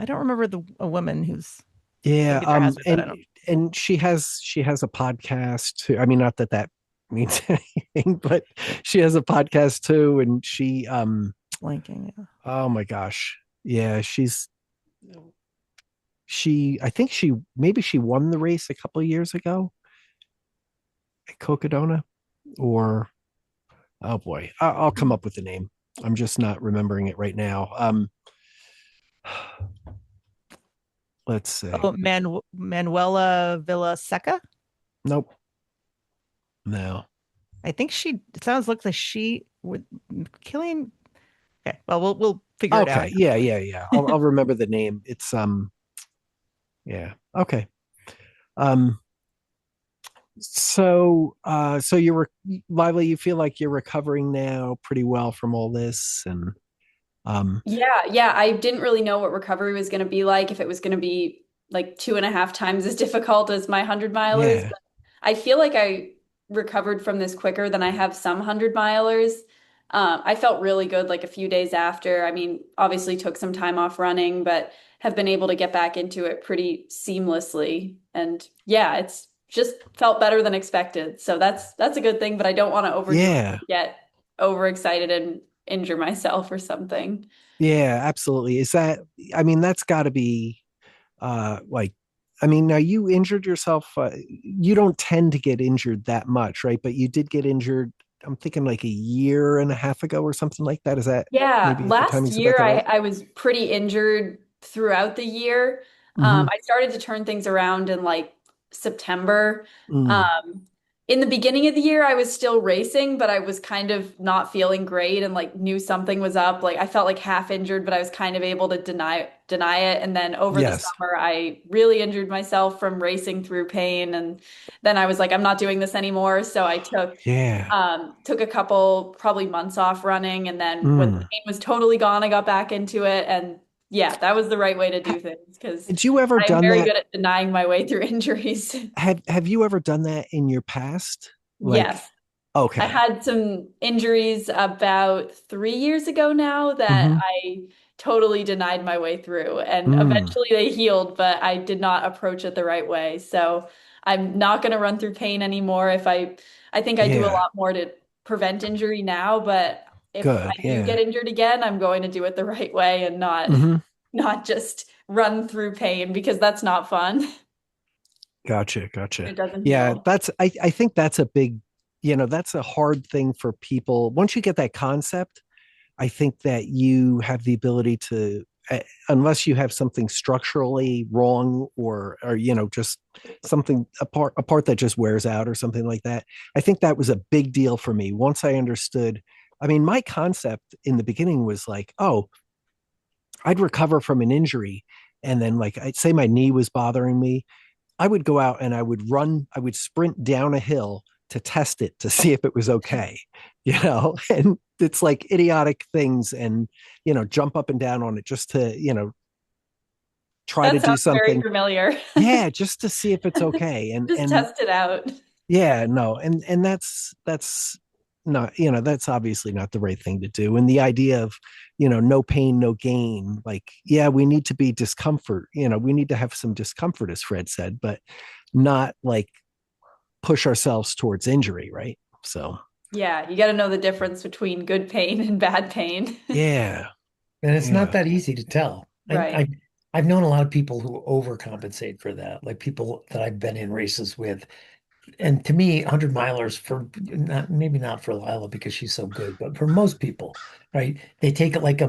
don't remember a woman who's Yeah, maybe there has been, but I don't. and she has a podcast too. I mean, not that that means anything, but she has a podcast too, and Blanking. Yeah. oh my gosh. Yeah, I think maybe she won the race a couple of years ago at Cocodona, or oh boy, I'll come up with the name. I'm just not remembering it right now. Let's see. Oh, Manuela Villaseca. Nope. No. I think it sounds like she would Killian. Okay, well, we'll figure it out. Okay. Yeah. I'll remember the name. It's yeah. Okay. Um so you were Lila, you feel like you're recovering now pretty well from all this, and Yeah, I didn't really know what recovery was going to be like, if it was going to be like 2.5 times as difficult as my 100 milers. yeah. But I feel like I recovered from this quicker than I have some 100 milers. I felt really good like a few days after. I mean, obviously took some time off running, but have been able to get back into it pretty seamlessly. And yeah, it's just felt better than expected. So that's a good thing, but I don't want to overdo it Yeah. and get overexcited and injure myself or something. Yeah, absolutely. I mean, that's got to be like, I mean, now you injured yourself. You don't tend to get injured that much, right? But you did get injured, I'm thinking like a year and a half ago or something like that. Is that Yeah, maybe the last timing's about year that I, right? I was pretty injured throughout the year. Mm-hmm. I started to turn things around in like September. Mm. Um, in the beginning of the year, I was still racing, but I was kind of not feeling great and like knew something was up. Like I felt like half injured, but I was kind of able to deny it. And then over the Yes. summer, I really injured myself from racing through pain. And then I was like, I'm not doing this anymore. So I Yeah. took a couple probably months off running, and then when the Mm. pain was totally gone, I got back into it. And yeah, that was the right way to Ha- do things because Had you ever I'm done very that? good at denying my way through injuries. Have you ever done that in your past? Like, Yes. I okay. had some injuries about 3 years ago now that Mm-hmm. I totally denied my way through, and Mm. eventually they healed, but I did not approach it the right way. So I'm not going to run through pain anymore. I think I do a Yeah. lot more to prevent injury now, but if I Good. do get Yeah. injured again, I'm going to do it the right way and not Mm-hmm. not just run through pain because that's not fun. Gotcha. It doesn't Yeah, heal. I think that's a big, that's a hard thing for people. Once you get that concept, I think that you have the ability to, unless you have something structurally wrong, or just something a part that just wears out or something like that. I think that was a big deal for me once I understood. I mean, my concept in the beginning was like, oh, I'd recover from an injury, and then like I'd say my knee was bothering me. I would go out and I would sprint down a hill to test it to see if it was okay, and it's like idiotic things, and, jump up and down on it just to, try to That do sounds very something. familiar. Yeah, just to see if it's okay. And, Just and test it out. yeah, no, and that's not, that's obviously not the right thing to do. And the idea of, no pain, no gain, like, yeah, we need to be discomfort, we need to have some discomfort, as Phred said, but not like push ourselves towards injury, right? So Yeah, you got to know the difference between good pain and bad pain. yeah, And it's not yeah, that easy to tell. Right. I've known a lot of people who overcompensate for that, like people that I've been in races with. and to me, 100 milers for not maybe not for Lila because she's so good, but for most people, right? They take it like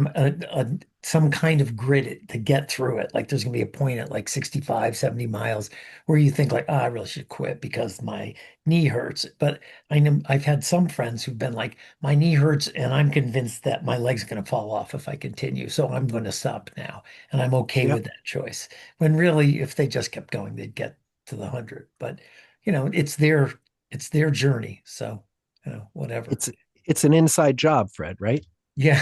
some kind of grid to get through it. Like there's gonna be a point at like 65, 70 miles where you think like, I really should quit because my knee hurts. But I know I've had some friends who've been like, my knee hurts and I'm convinced that my leg's gonna fall off if I continue. So I'm going to stop now. And I'm okay Yep. with that choice. When really, if they just kept going, they'd get to the 100. But it's their journey. So, whatever. It's an inside job, Phred, right? Yeah.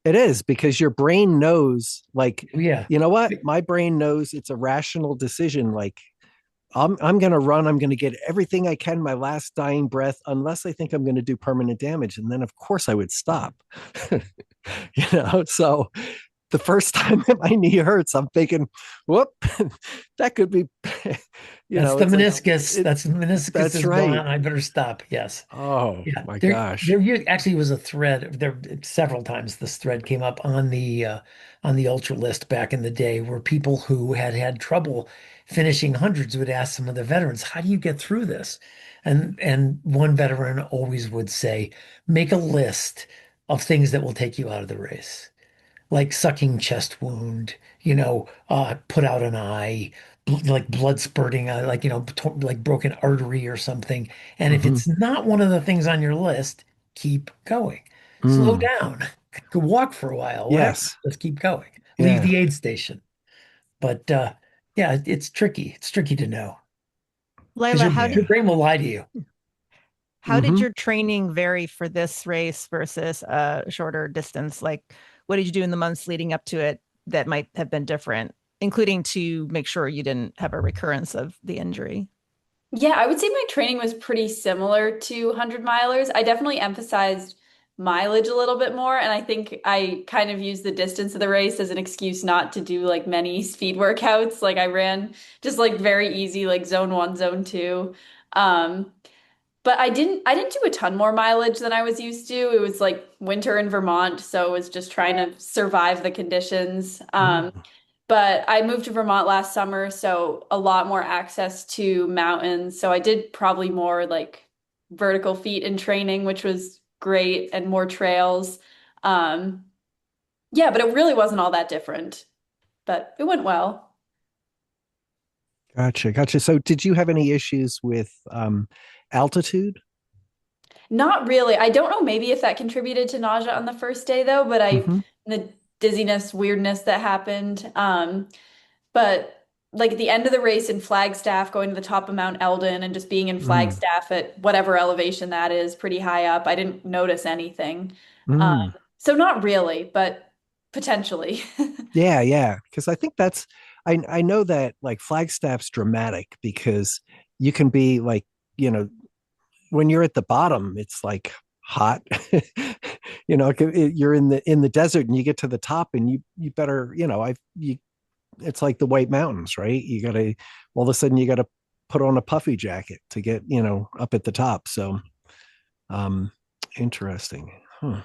It is because your brain knows, like, Yeah. you know what? My brain knows it's a rational decision. Like, I'm going to run. I'm going to get everything I can, my last dying breath, unless I think I'm going to do permanent damage. And then, of course, I would stop. So the first time that my knee hurts, I'm thinking, whoop, that could be, That's the it's like, meniscus. That's the meniscus that's is gone. right. I better stop. Yes. Oh Yeah. my There, gosh. there actually was a thread there several times. This thread came up on the ultra list back in the day where people who had trouble finishing hundreds would ask some of the veterans, how do you get through this? And one veteran always would say, make a list of things that will take you out of the race like sucking chest wound, put out an eye, like blood spurting, like, like broken artery or something. And if Mhm. it's not one of the things on your list, keep going. Slow Mm. down. Go walk for a while, whatever. Yes. Just keep going. Leave Yeah. the aid station. But yeah, it's tricky. It's tricky to know because Lila, your, how your did Yeah. brain will lie to you. how did Hmm. your training vary for this race versus a shorter distance? Like, what did you do in the months leading up to it that might have been different, including to make sure you didn't have a recurrence of the injury? Yeah, I would say my training was pretty similar to 100 milers. I definitely emphasized mileage a little bit more, and I think I kind of used the distance of the race as an excuse not to do like many speed workouts. Like I ran just like very easy, like zone one, zone two. Um, but I didn't do a ton more mileage than I was used to. It was like winter in Vermont, so it was just trying to survive the conditions. Mm. But I moved to Vermont last summer, so a lot more access to mountains. So I did probably more like vertical feet in training, which was great, and more trails. Um, yeah, but it really wasn't all that different, but it went well. Gotcha. Gotcha. So did you have any issues with altitude? Not really. I don't know maybe if that contributed to nausea on the first day though, but Hmm. the dizziness, weirdness that happened. But like at the end of the race in Flagstaff, going to the top of Mount Eldon and just being in Mm. Flagstaff at whatever elevation that is, pretty high up, I didn't notice anything. Um, Mm. so not really, but potentially. Yeah, yeah. Because I think I know that like Flagstaff's dramatic because you can be like, you know, when you're at the bottom, it's like hot. You're in the desert and you get to the top and you better, it's like the White Mountains, right? You gotta all of a sudden you gotta put on a puffy jacket to get, up at the top. So um interesting. Huh.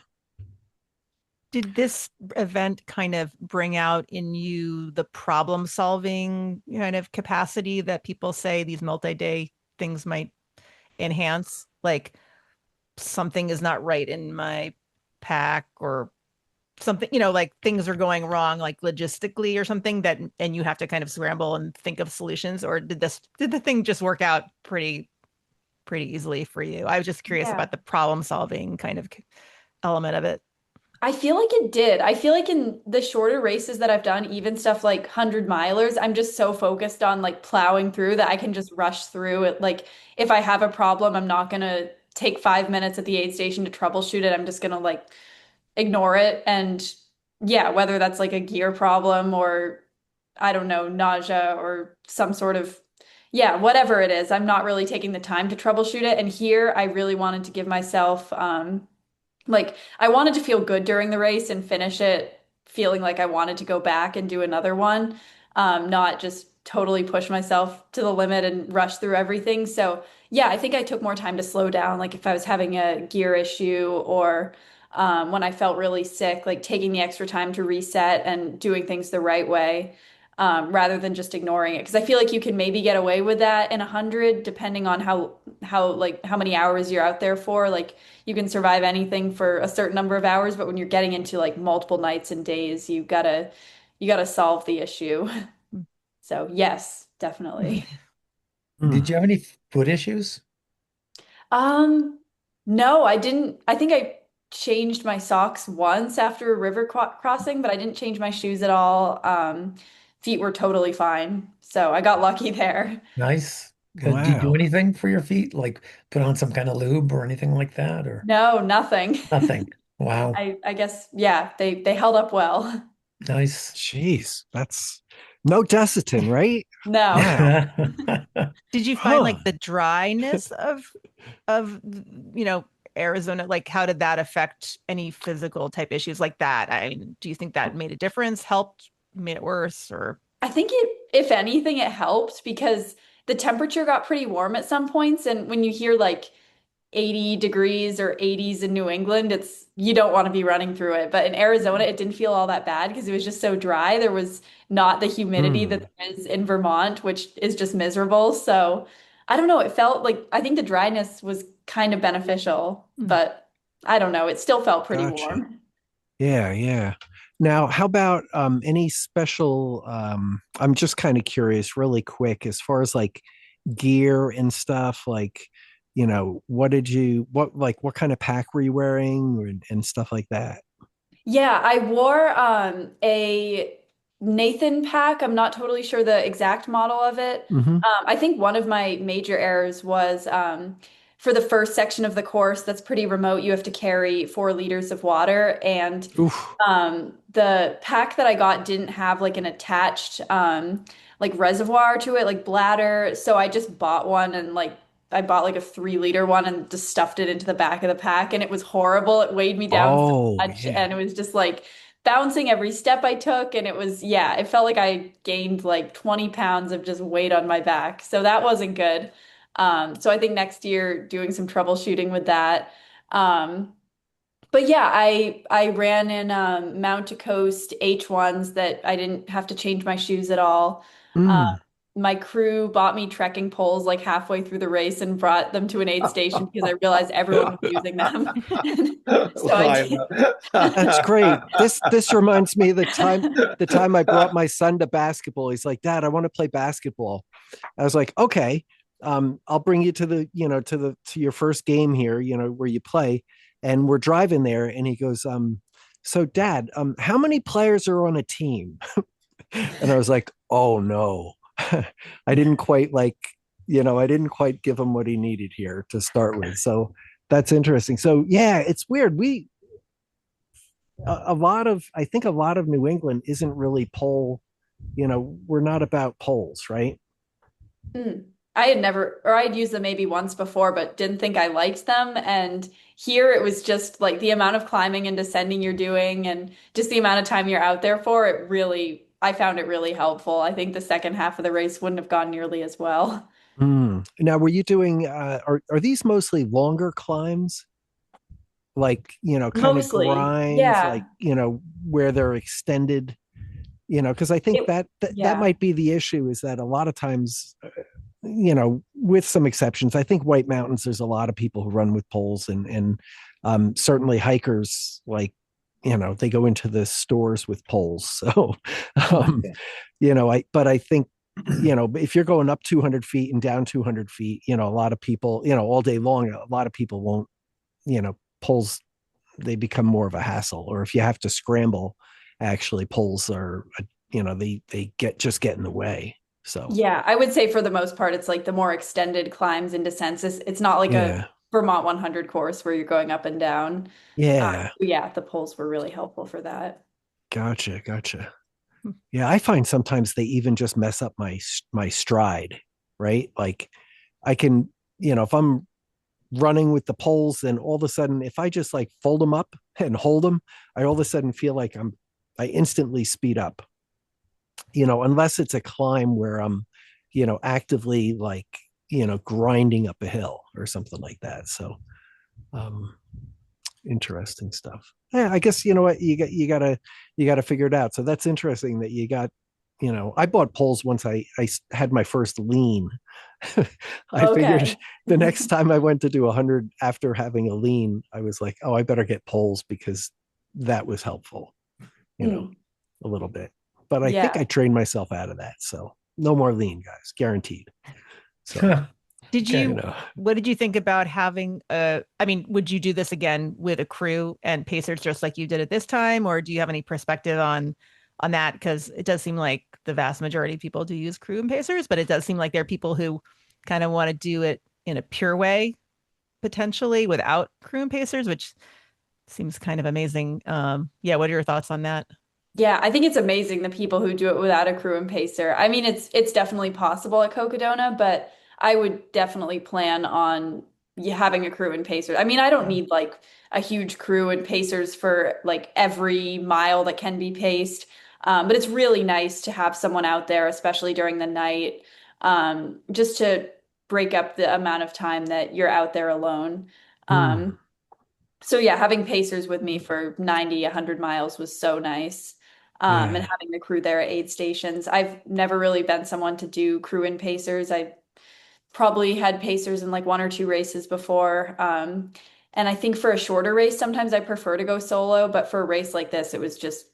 Did this event kind of bring out in you the problem solving kind of capacity that people say these multi-day things might enhance? Like something is not right in my pack or something, like things are going wrong, like logistically or something and you have to kind of scramble and think of solutions, or did the thing just work out pretty easily for you? I was just curious Yeah. about the problem solving kind of element of it. I feel like it did. I feel like in the shorter races that I've done, even stuff like 100 milers, I'm just so focused on like plowing through that I can just rush through it. Like if I have a problem, I'm not gonna take 5 minutes at the aid station to troubleshoot it. I'm just gonna like ignore it. And yeah, whether that's like a gear problem or I don't know, nausea or some sort of, yeah, whatever it is, I'm not really taking the time to troubleshoot it. And here I really wanted to give myself, like I wanted to feel good during the race and finish it feeling like I wanted to go back and do another one, not just totally push myself to the limit and rush through everything. So yeah, I think I took more time to slow down. Like if I was having a gear issue or when I felt really sick, like taking the extra time to reset and doing things the right way. rather than just ignoring it. Because I feel like you can maybe get away with that in 100, depending on how many hours you're out there for. Like you can survive anything for a certain number of hours, but when you're getting into like multiple nights and days, you gotta solve the issue. So yes, definitely. Did you have any foot issues? Um, no, I didn't. I think I changed my socks once after a river crossing, but I didn't change my shoes at all. Feet were totally fine. So I got lucky there. Nice. Do you do Wow. anything for your feet? Like put on some kind of lube or anything like that, or No, nothing. nothing? Wow. I guess, yeah, they held up well. Nice. Jeez, that's no Desitin, right? No. Wow. Did you find like the dryness of Arizona? Like, how did that affect any physical type issues like that? I mean, do you think that made a difference, helped, made it worse, or? I think if anything, it helped because the temperature got pretty warm at some points. And when you hear like 80 degrees or 80s in New England, you don't want to be running through it. But in Arizona, it didn't feel all that bad because it was just so dry. There was not the humidity that there is in Vermont, which is just miserable. So I don't know. It felt like I think the dryness was kind of beneficial, but I don't know. It still felt pretty Gotcha. warm. Yeah, yeah. Now, how about any special I'm just kind of curious really quick as far as like gear and stuff like what kind of pack were you wearing and stuff like that? Yeah, I wore a Nathan pack. I'm not totally sure the exact model of it. Hmm. I think one of my major errors was for the first section of the course that's pretty remote, you have to carry 4 liters of water. And Oof. the pack that I got didn't have like an attached like reservoir to it, like bladder. So I just bought one and like I bought like a 3 liter one and just stuffed it into the back of the pack and it was horrible. It weighed me down so Oh, much yeah. and it was just like bouncing every step I took and it was yeah, it felt like I gained like 20 pounds of just weight on my back. So that wasn't good. So I think next year doing some troubleshooting with that. Um, but yeah, I ran in Mount to Coast H1s that I didn't have to change my shoes at all. Uh, Mm. my crew bought me trekking poles like halfway through the race and brought them to an aid station because I realized everyone was using them. So I did. That's great. This reminds me of the time I brought my son to basketball. He's like, Dad, I want to play basketball. I was like, okay, I'll bring you to to your first game here, where you play. And we're driving there, and he goes, so Dad, how many players are on a team? And I was like, oh no. I didn't quite I didn't quite give him what he needed here to start with. So that's interesting. So yeah, it's weird. I think a lot of New England isn't really pole, we're not about poles, right? Mm. I had never, or I'd used them maybe once before, but didn't think I liked them. And here it was just like the amount of climbing and descending you're doing and just the amount of time you're out there for, I found it really helpful. I think the second half of the race wouldn't have gone nearly as well. Now, were you doing, are these mostly longer climbs? Like, kind of Mostly, grinds, like, yeah. where they're extended, because I think It, that yeah. might be the issue is that a lot of times, with some exceptions, I think White Mountains, there's a lot of people who run with poles and certainly hikers, like, they go into the stores with poles. So, um, Okay. but I think, if you're going up 200 feet and down 200 feet, a lot of people, all day long, a lot of people won't, poles, they become more of a hassle. Or if you have to scramble, actually poles are, they get in the way. So, Yeah, I would say for the most part, it's like the more extended climbs and descents. It's not like a yeah. Vermont 100 course where you're going up and down. Yeah. Yeah, the poles were really helpful for that. Gotcha. Gotcha. Yeah. I find sometimes they even just mess up my stride, right? Like I can, if I'm running with the poles, then all of a sudden, if I just like fold them up and hold them, I all of a sudden feel like I instantly speed up, unless it's a climb where I'm, actively like, grinding up a hill or something like that. So, um, interesting stuff. Yeah, I guess you know what you gotta figure it out. So that's interesting that you got I bought poles once I had my first lean. I figured Okay. the next time I went to do 100 after having a lean, I was like, oh, I better get poles because that was helpful, Mm, a little bit. But I think yeah. I trained myself out of that. So no more lean, guys, guaranteed. So, Did Okay. you, what did you think about having I mean, would you do this again with a crew and pacers just like you did at this time? Or do you have any perspective on that? Because it does seem like the vast majority of people do use crew and pacers, but it does seem like there are people who kind of want to do it in a pure way, potentially without crew and pacers, which seems kind of amazing. Yeah, what are your thoughts on that? Yeah, I think it's amazing the people who do it without a crew and pacer. I mean, it's definitely possible at Cocodona, but I would definitely plan on having a crew and pacer. I mean, I don't need like a huge crew and pacers for like every mile that can be paced. But it's really nice to have someone out there, especially during the night, just to break up the amount of time that you're out there alone. hmm. Um, so yeah, having pacers with me for 90, 100 miles was so nice. And Yeah. having the crew there at aid stations. I've never really been someone to do crew and pacers. I probably had pacers in like one or two races before. And I think for a shorter race, sometimes I prefer to go solo, but for a race like this, it was just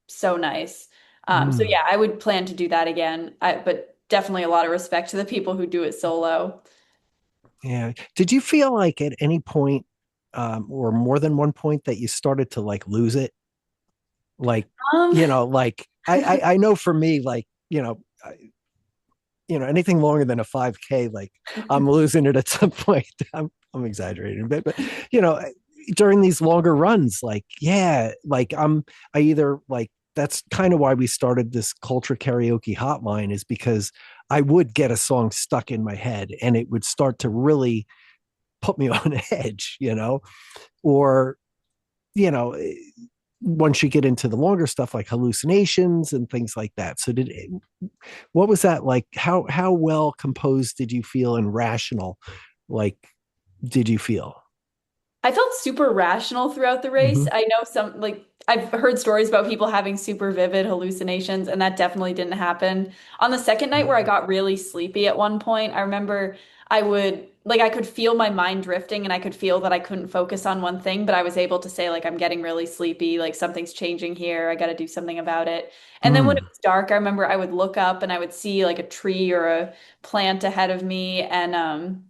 so nice. So Hmm. yeah, I would plan to do that again. But definitely a lot of respect to the people who do it solo. Yeah. Did you feel like at any point, or more than one point, that you started to like lose it? Like, Um, like I know for me, like, anything longer than a 5K, like I'm losing it at some point. I'm exaggerating a bit, but you know, during these longer runs, like, yeah, like I either like that's kind of why we started this Cultra karaoke hotline, is because I would get a song stuck in my head and it would start to really put me on edge, or, you know, once you get into the longer stuff like hallucinations and things like that. So what was that like? How well composed did you feel and rational like did you feel? I felt super rational throughout the race. Mm-hmm. I know some, like, I've heard stories about people having super vivid hallucinations, and that definitely didn't happen. On the second night, where I got really sleepy at one point, I remember I could feel my mind drifting and I could feel that I couldn't focus on one thing, but I was able to say, like, I'm getting really sleepy, like, something's changing here. I got to do something about it. And then when it Mm. was dark, I remember I would look up and I would see like a tree or a plant ahead of me, and,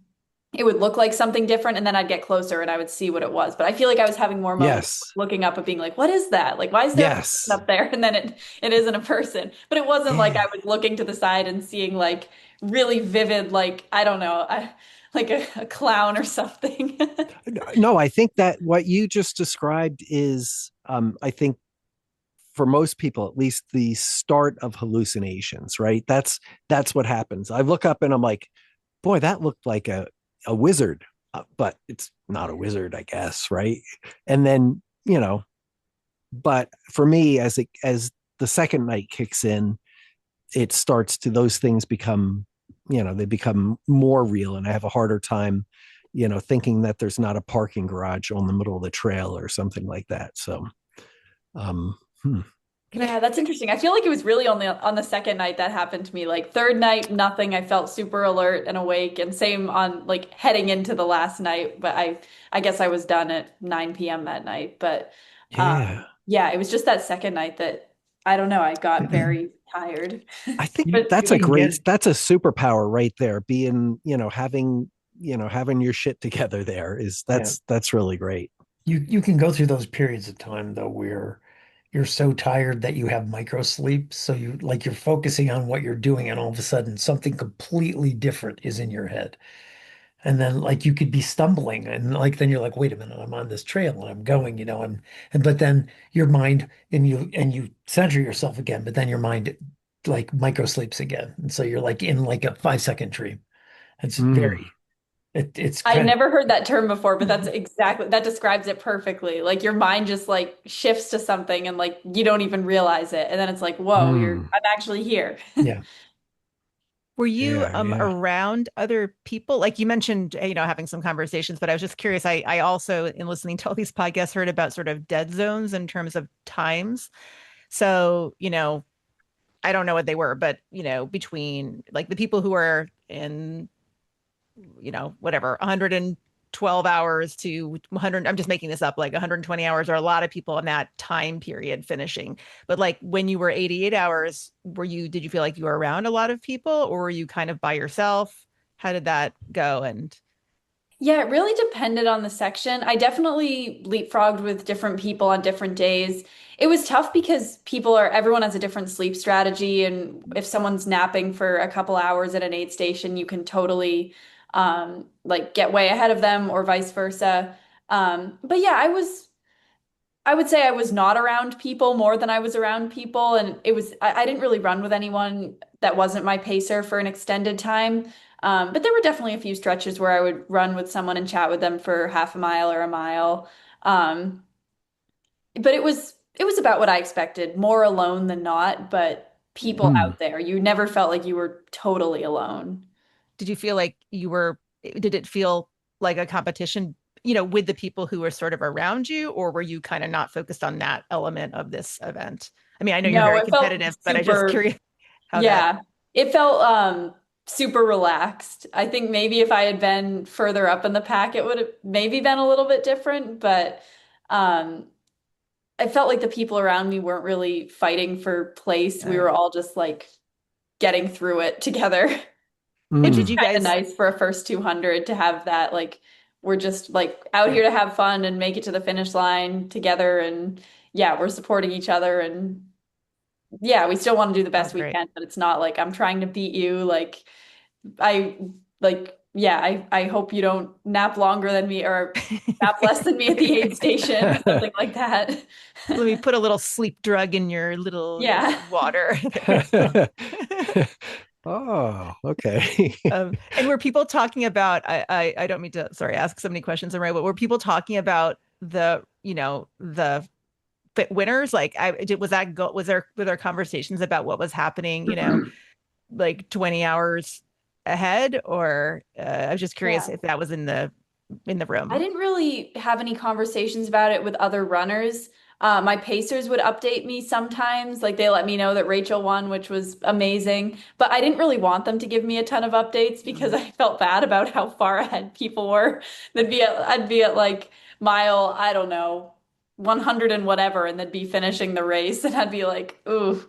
it would look like something different, and then I'd get closer and I would see what it was. But I feel like I was having more moments Yes. looking up and being like, what is that? Like, why is there a person Yes. up there? And then it isn't a person. But it wasn't like Yeah. I was looking to the side and seeing like really vivid, like, I don't know, like a clown or something. No, I think that what you just described is, I think for most people, at least, the start of hallucinations, right? That's what happens. I look up and I'm like, boy, that looked like a wizard, but it's not a wizard, I guess, right? And then, but for me, as the second night kicks in, it starts to those things become, they become more real, and I have a harder time, thinking that there's not a parking garage on the middle of the trail or something like that. So, um, hmm. Yeah, that's interesting. I feel like it was really on the second night that happened to me. Like third night, nothing. I felt super alert and awake, and same on like heading into the last night. But I guess I was done at 9 p.m. that night. But Yeah. yeah, it was just that second night that I don't know. I got very tired. I think You, But you can get that's a superpower right there. Being, having your shit together there is yeah. that's really great. You can go through those periods of time though where you're so tired that you have micro sleep. So you're focusing on what you're doing, and all of a sudden something completely different is in your head. And then like you could be stumbling, and like then you're like, wait a minute, I'm on this trail and I'm going, and but then your mind and you center yourself again, but then your mind like micro sleeps again. And so you're like in like a 5 second dream. It's Mm. it's I kind of never heard that term before, but that describes it perfectly. Like your mind just like shifts to something and like you don't even realize it. And then it's like, whoa, Mm. I'm actually here. yeah. Were you Yeah, yeah. around other people? Like you mentioned, having some conversations, but I was just curious. I also, in listening to all these podcasts, heard about sort of dead zones in terms of times. So, I don't know what they were, but between like the people who are in, whatever, 112 hours to 100, I'm just making this up, like 120 hours, or a lot of people in that time period finishing. But like when you were 88 hours, did you feel like you were around a lot of people, or were you kind of by yourself? How did that go? And Yeah, it really depended on the section. I definitely leapfrogged with different people on different days. It was tough because everyone has a different sleep strategy. And if someone's napping for a couple hours at an aid station, you can totally like get way ahead of them or vice versa. But yeah, I would say I was not around people more than I was around people. And I didn't really run with anyone that wasn't my pacer for an extended time. But there were definitely a few stretches where I would run with someone and chat with them for half a mile or a mile. Um, but it was about what I expected, more alone than not, but people Hmm. out there. You never felt like you were totally alone. did you feel like did it feel like a competition, with the people who were sort of around you, or were you kind of not focused on that element of this event? I mean, I know you're No, very it felt competitive, but I'm just super, curious how that. yeah, it felt super relaxed. I think maybe if I had been further up in the pack, it would have maybe been a little bit different, but um I felt like the people around me weren't really fighting for place. We were all just like getting through it together. And Which Hmm. is did you kind of guys nice for a first 200 to have that. Like, we're just like out here to have fun and make it to the finish line together. And yeah, we're supporting each other. And yeah, we still want to do the Sounds best we great. can, but it's not like I'm trying to beat you. I, yeah, I hope you don't nap longer than me or nap less than me at the aid station or something like that. Let me put a little sleep drug in your little, Yeah. water. Oh, okay. And were people talking about, I don't mean to, sorry, ask so many questions, right? But were people talking about the winners? Like, were there conversations about what was happening, like 20 hours ahead? Or I was just curious Yeah. if that was in the I room. didn't really have any conversations about it with other runners. My pacers would update me sometimes, like they let me know that Rachel won, which was amazing. But I didn't really want them to give me a ton of updates because I felt bad about how far ahead people were. I'd be at like mile, I don't know, 100 and whatever, and they'd be finishing the race, and I'd be like, ooh,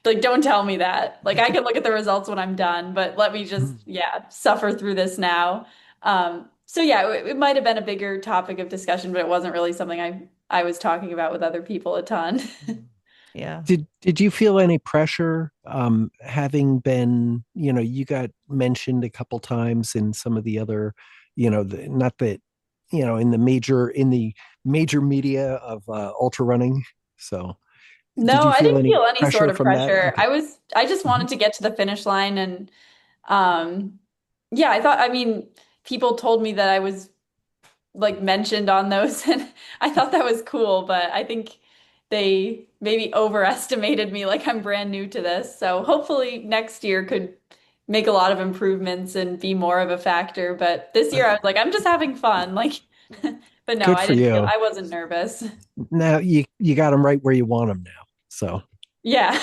like don't tell me that. Like I can look at the results when I'm done, but let me just, yeah, suffer through this now. So yeah, it might have been a bigger topic of discussion, but it wasn't really something I was talking about with other people a ton. Yeah. Did you feel any pressure having been, you got mentioned a couple times in some of the other, not that, in the major media of ultra running. So did No, you I feel didn't any feel any sort pressure of from that? pressure. Okay. I just Mhm. wanted to get to the finish line and um yeah, I mean, people told me that I was like mentioned on those and I thought that was cool, but I think they maybe overestimated me like I'm brand new to this. So hopefully next year could make a lot of improvements and be more of a factor. But this year I was like, I'm just having fun. Like, but no, Good for you. I wasn't nervous. Now you got them right where you want them now. So, Yeah.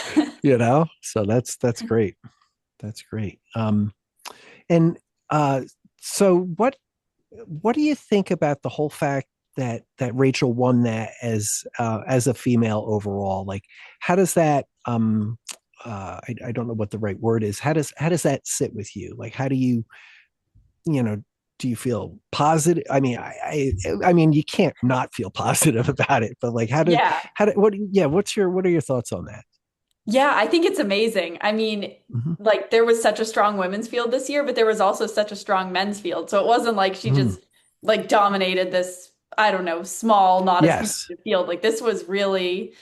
so that's great. That's great. And uh, so what do you think about the whole fact that Rachel won that as a female overall? Like, how does that I don't know what the right word is. How does that sit with you? Like, how do you know do you feel positive? I mean, I mean, you can't not feel positive about it, but like, Yeah. what are your thoughts on that? Yeah, I think it's amazing. I mean, Mhm. like there was such a strong women's field this year, but there was also such a strong men's field. So it wasn't like she Mm. just like dominated this, I don't know, small, not as Yes. competitive field. Like this was really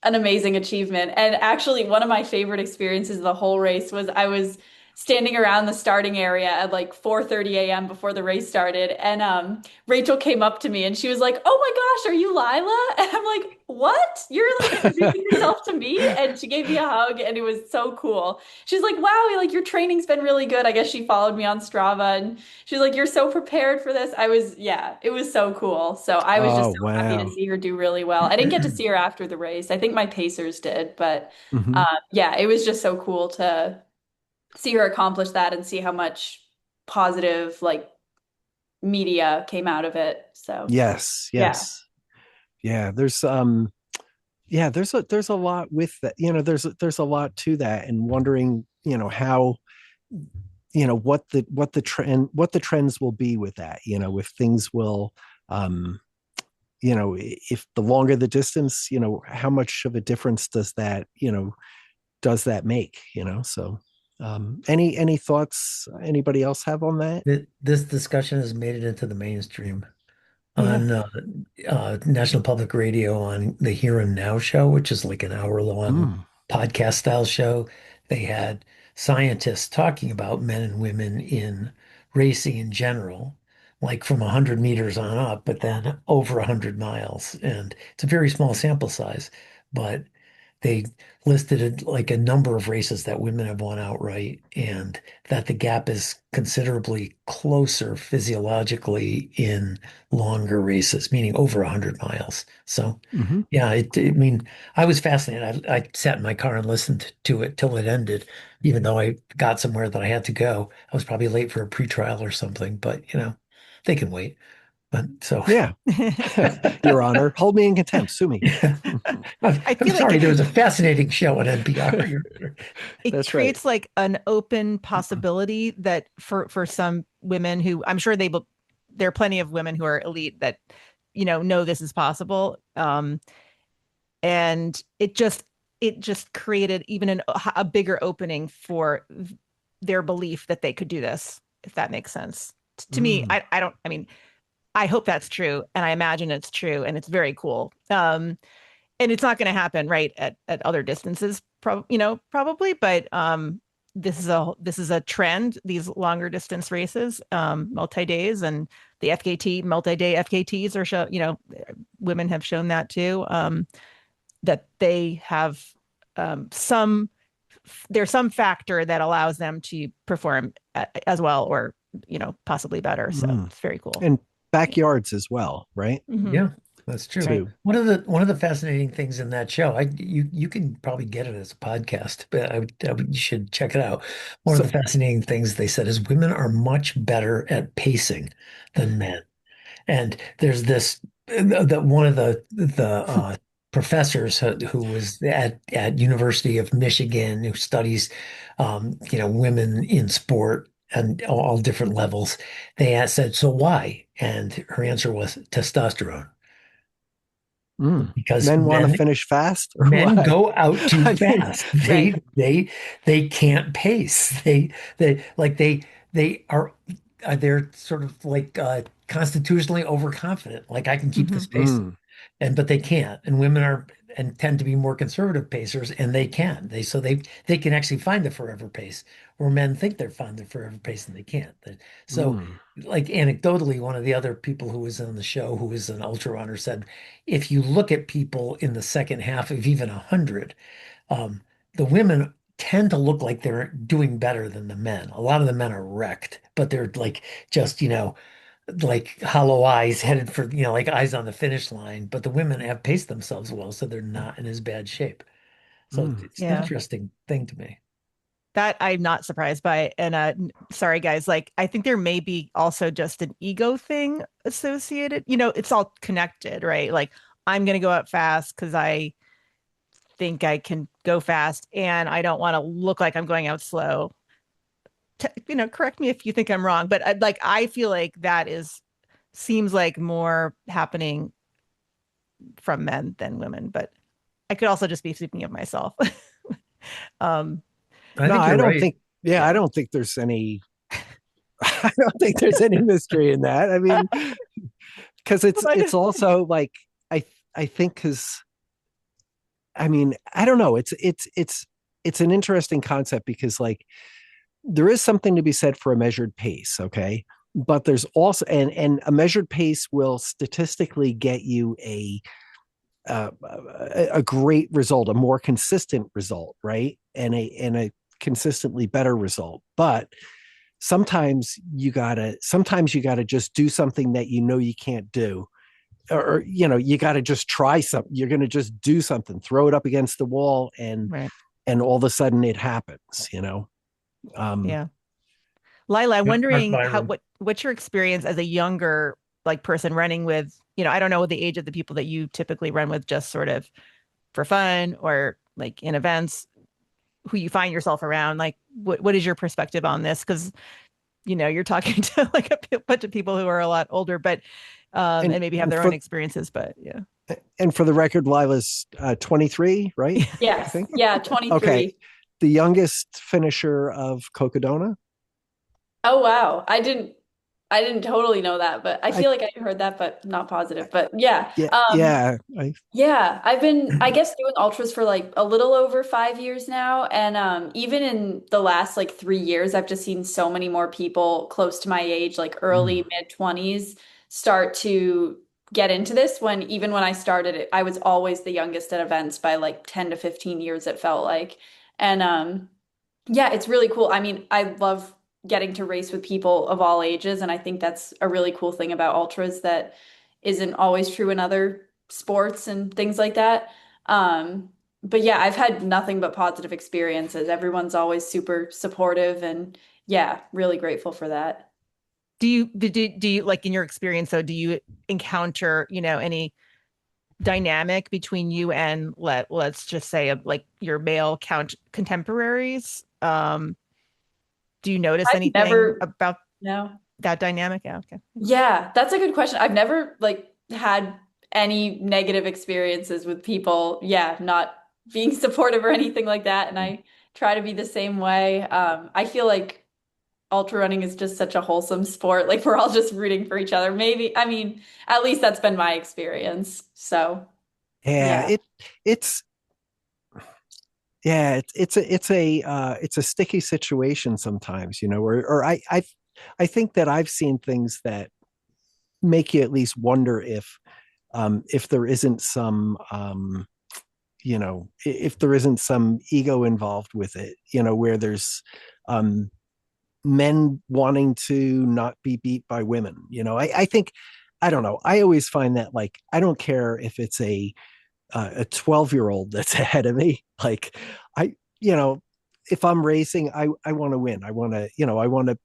an amazing achievement. And actually, one of my favorite experiences of the whole race was I was standing around the starting area at like 4:30 a.m. before the race started. And Rachel came up to me and she was like, "Oh my gosh, are you Lila?" And I'm like, "What? You're like introducing yourself to me?" And she gave me a hug and it was so cool. She's like, "Wow, like your training's been really good." I guess she followed me on Strava and she was like, "You're so prepared for this." Yeah, it was so cool. So I was just Oh, so happy to wow. see her do really well. I didn't get to see her after the race. I think my pacers did, but Mhm. yeah, it was just so cool to see her accomplish that and see how much positive like media came out of it. So Yes, yeah. yes. Yeah, there's a lot with that. There's a lot to that, and wondering, how, what the trends will be with that, if things will, um if the longer the distance, how much of a difference does that make, so any thoughts anybody else have on that? This discussion has made it into the mainstream Yeah. on National Public Radio on the Here and Now show, which is like an hour-long Mm. podcast style show. They had scientists talking about men and women in racing in general, like from 100 meters on up, but then over 100 miles. And it's a very small sample size, but they listed like a number of races that women have won outright, and that the gap is considerably closer physiologically in longer races, meaning over 100 miles. So, Hmm. yeah, I mean, I was fascinated. I sat in my car and listened to it till it ended, even though I got somewhere that I had to go. I was probably late for a pretrial or something, but they can wait. But so, Yeah. Your Honor, hold me in contempt, sue me. I I'm feel like sorry. There was a fascinating show on NPR. it That's right. creates like an open possibility that for some women who I'm sure there are plenty of women who are elite that know this is possible, and it just created even a bigger opening for their belief that they could do this, if that makes sense to me. Mm. I don't, I mean, I hope that's true and I imagine it's true and it's very cool. And it's not going to happen right at other distances, probably, but this is a trend, these longer distance races, multi-days, and the FKT multi-day FKTs are women have shown that too, that they have some there's some factor that allows them to perform as well, or possibly better. So Mm. it's very cool. And backyards as well, right? Mhm. Yeah, that's true. Right. Too. One of the fascinating things in that show, you can probably get it as a podcast, but you should check it out. One of So the fascinating things they said is women are much better at pacing than men. And there's this that one of the professors who was at University of Michigan, who studies women in sport and all different levels. They said, "So why?" And her answer was testosterone, because men want to men finish fast or men what? go out too I mean, fast. Right. They can't pace. They are they're sort of like constitutionally overconfident. Like, I can keep this Mhm. pace, mm, but they can't. And women are and tend to be more conservative pacers, and they can. They can actually find the forever pace, where men think they're found the forever pace and they can't. So, mm, like, anecdotally, one of the other people who was on the show, who was an ultra runner, said, if you look at people in the second half of even 100, um, the women tend to look like they're doing better than the men. A lot of the men are wrecked, but they're like just, like hollow eyes headed for, like eyes on the finish line. But the women have paced themselves well, so they're not in as bad shape. So mm. it's an Yeah. interesting thing to me. That I'm not surprised by. And sorry guys, like I think there may be also just an ego thing associated. It's all connected, right? Like I'm gonna go out fast because I think I can go fast and I don't want to look like I'm going out slow. Correct me if you think I'm wrong, but I feel like seems like more happening from men than women, but I could also just be speaking of myself. um I No, think I you're don't right. think. Yeah, I yeah. don't think there's any. I don't think there's any mystery in that. I mean, because it's also like I think because I mean I don't know. It's an interesting concept because like there is something to be said for a measured pace. Okay. But there's also, and a measured pace will statistically get you a great result, a more consistent result, right? And a consistently better result. But sometimes you gotta just do something that you can't do, or you gotta just try something. You're gonna just do something, throw it up against the wall, Right. and all of a sudden it happens. Yeah. Lila, I'm Yeah, wondering Byron. what's your experience as a younger like person running with, I don't know the age of the people that you typically run with, just sort of for fun or like in events, who you find yourself around. Like what is your perspective on this? Because you're talking to like a bunch of people who are a lot older, but and maybe have their own experiences, but yeah. And for the record, Lila's 23, right? I Yes. think. Yeah, 23. Okay. The youngest finisher of Cocodona. Oh wow. I didn't totally know that, but I feel like I heard that, but not positive. But yeah. Yeah, Yeah, I've been, I guess, doing ultras for like a little over 5 years now. And even in the last like 3 years, I've just seen so many more people close to my age, like early, mid 20s, start to get into this. Even when I started it, I was always the youngest at events by like 10 to 15 years, it felt like. And yeah, it's really cool. I mean, I love getting to race with people of all ages, and I think that's a really cool thing about ultras that isn't always true in other sports and things like that. But yeah, I've had nothing but positive experiences. Everyone's always super supportive, and yeah, really grateful for that. Do you like, in your experience though, do you encounter, any dynamic between you and let's just say like your male contemporaries? Do you notice I've anything never, about no. that dynamic? Yeah, okay. Yeah, that's a good question. I've never like had any negative experiences with people, yeah, not being supportive or anything like that. And I try to be the same way. I feel like ultra running is just such a wholesome sport. Like we're all just rooting for each other. Maybe, I mean, at least that's been my experience. So, yeah. yeah. It's yeah, it's a sticky situation sometimes, or I think that I've seen things that make you at least wonder if there isn't some if there isn't some ego involved with it, where there's men wanting to not be beat by women. I think, I don't know. I always find that, like, I don't care if it's a 12-year-old that's ahead of me. Like, I, if I'm racing, I want to win. I want to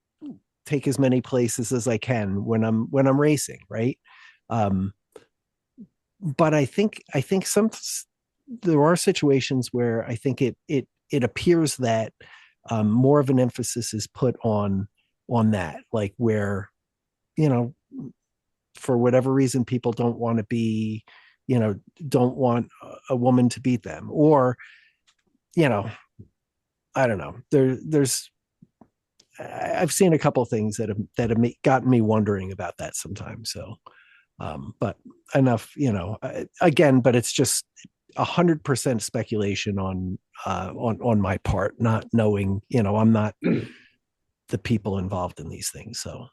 take as many places as I can when I'm racing. Right. Um, but I think there are situations where I think it appears that more of an emphasis is put on that, like where, you know, for whatever reason, people don't want to be, don't want a woman to beat them, or, you know, I don't know. I've seen a couple of things that have gotten me wondering about that sometimes. So, but enough, again, but it's just 100% speculation on my part, not knowing, I'm not the people involved in these things. So,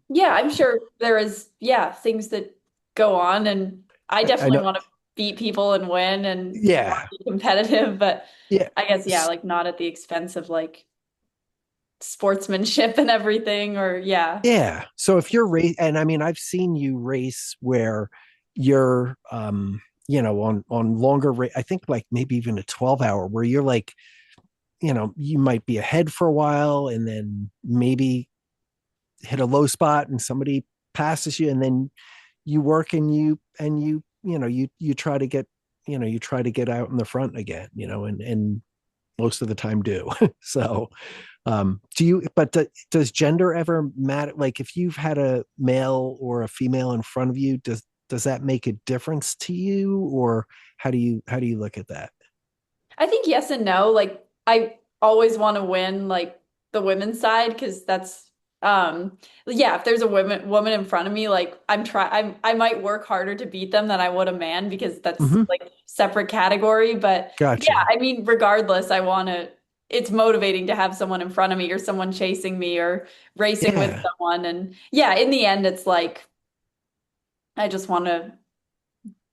Yeah, I'm sure there is, yeah, things that go on, and I I definitely know. want to beat people and win and want Yeah. to be competitive, but Yeah. I guess, yeah, like not at the expense of like sportsmanship and everything, or yeah. Yeah. So if you're and I mean, I've seen you race where you're, on longer I think like maybe even a 12-hour where you're like, you might be ahead for a while and then maybe hit a low spot and somebody passes you, and then you work and you try to get, you try to get out in the front again, and most of the time do. So, does gender ever matter? Like if you've had a male or a female in front of you, does that make a difference to you, or how do you look at that? I think yes and no. Like I always want to win like the women's side because that's yeah, if there's a woman in front of me, like I might work harder to beat them than I would a man because that's Mhm. like separate category. But Gotcha. yeah, I mean, regardless, I want to it's motivating to have someone in front of me or someone chasing me or racing with Yeah. someone. And yeah, in the end, it's like I just want to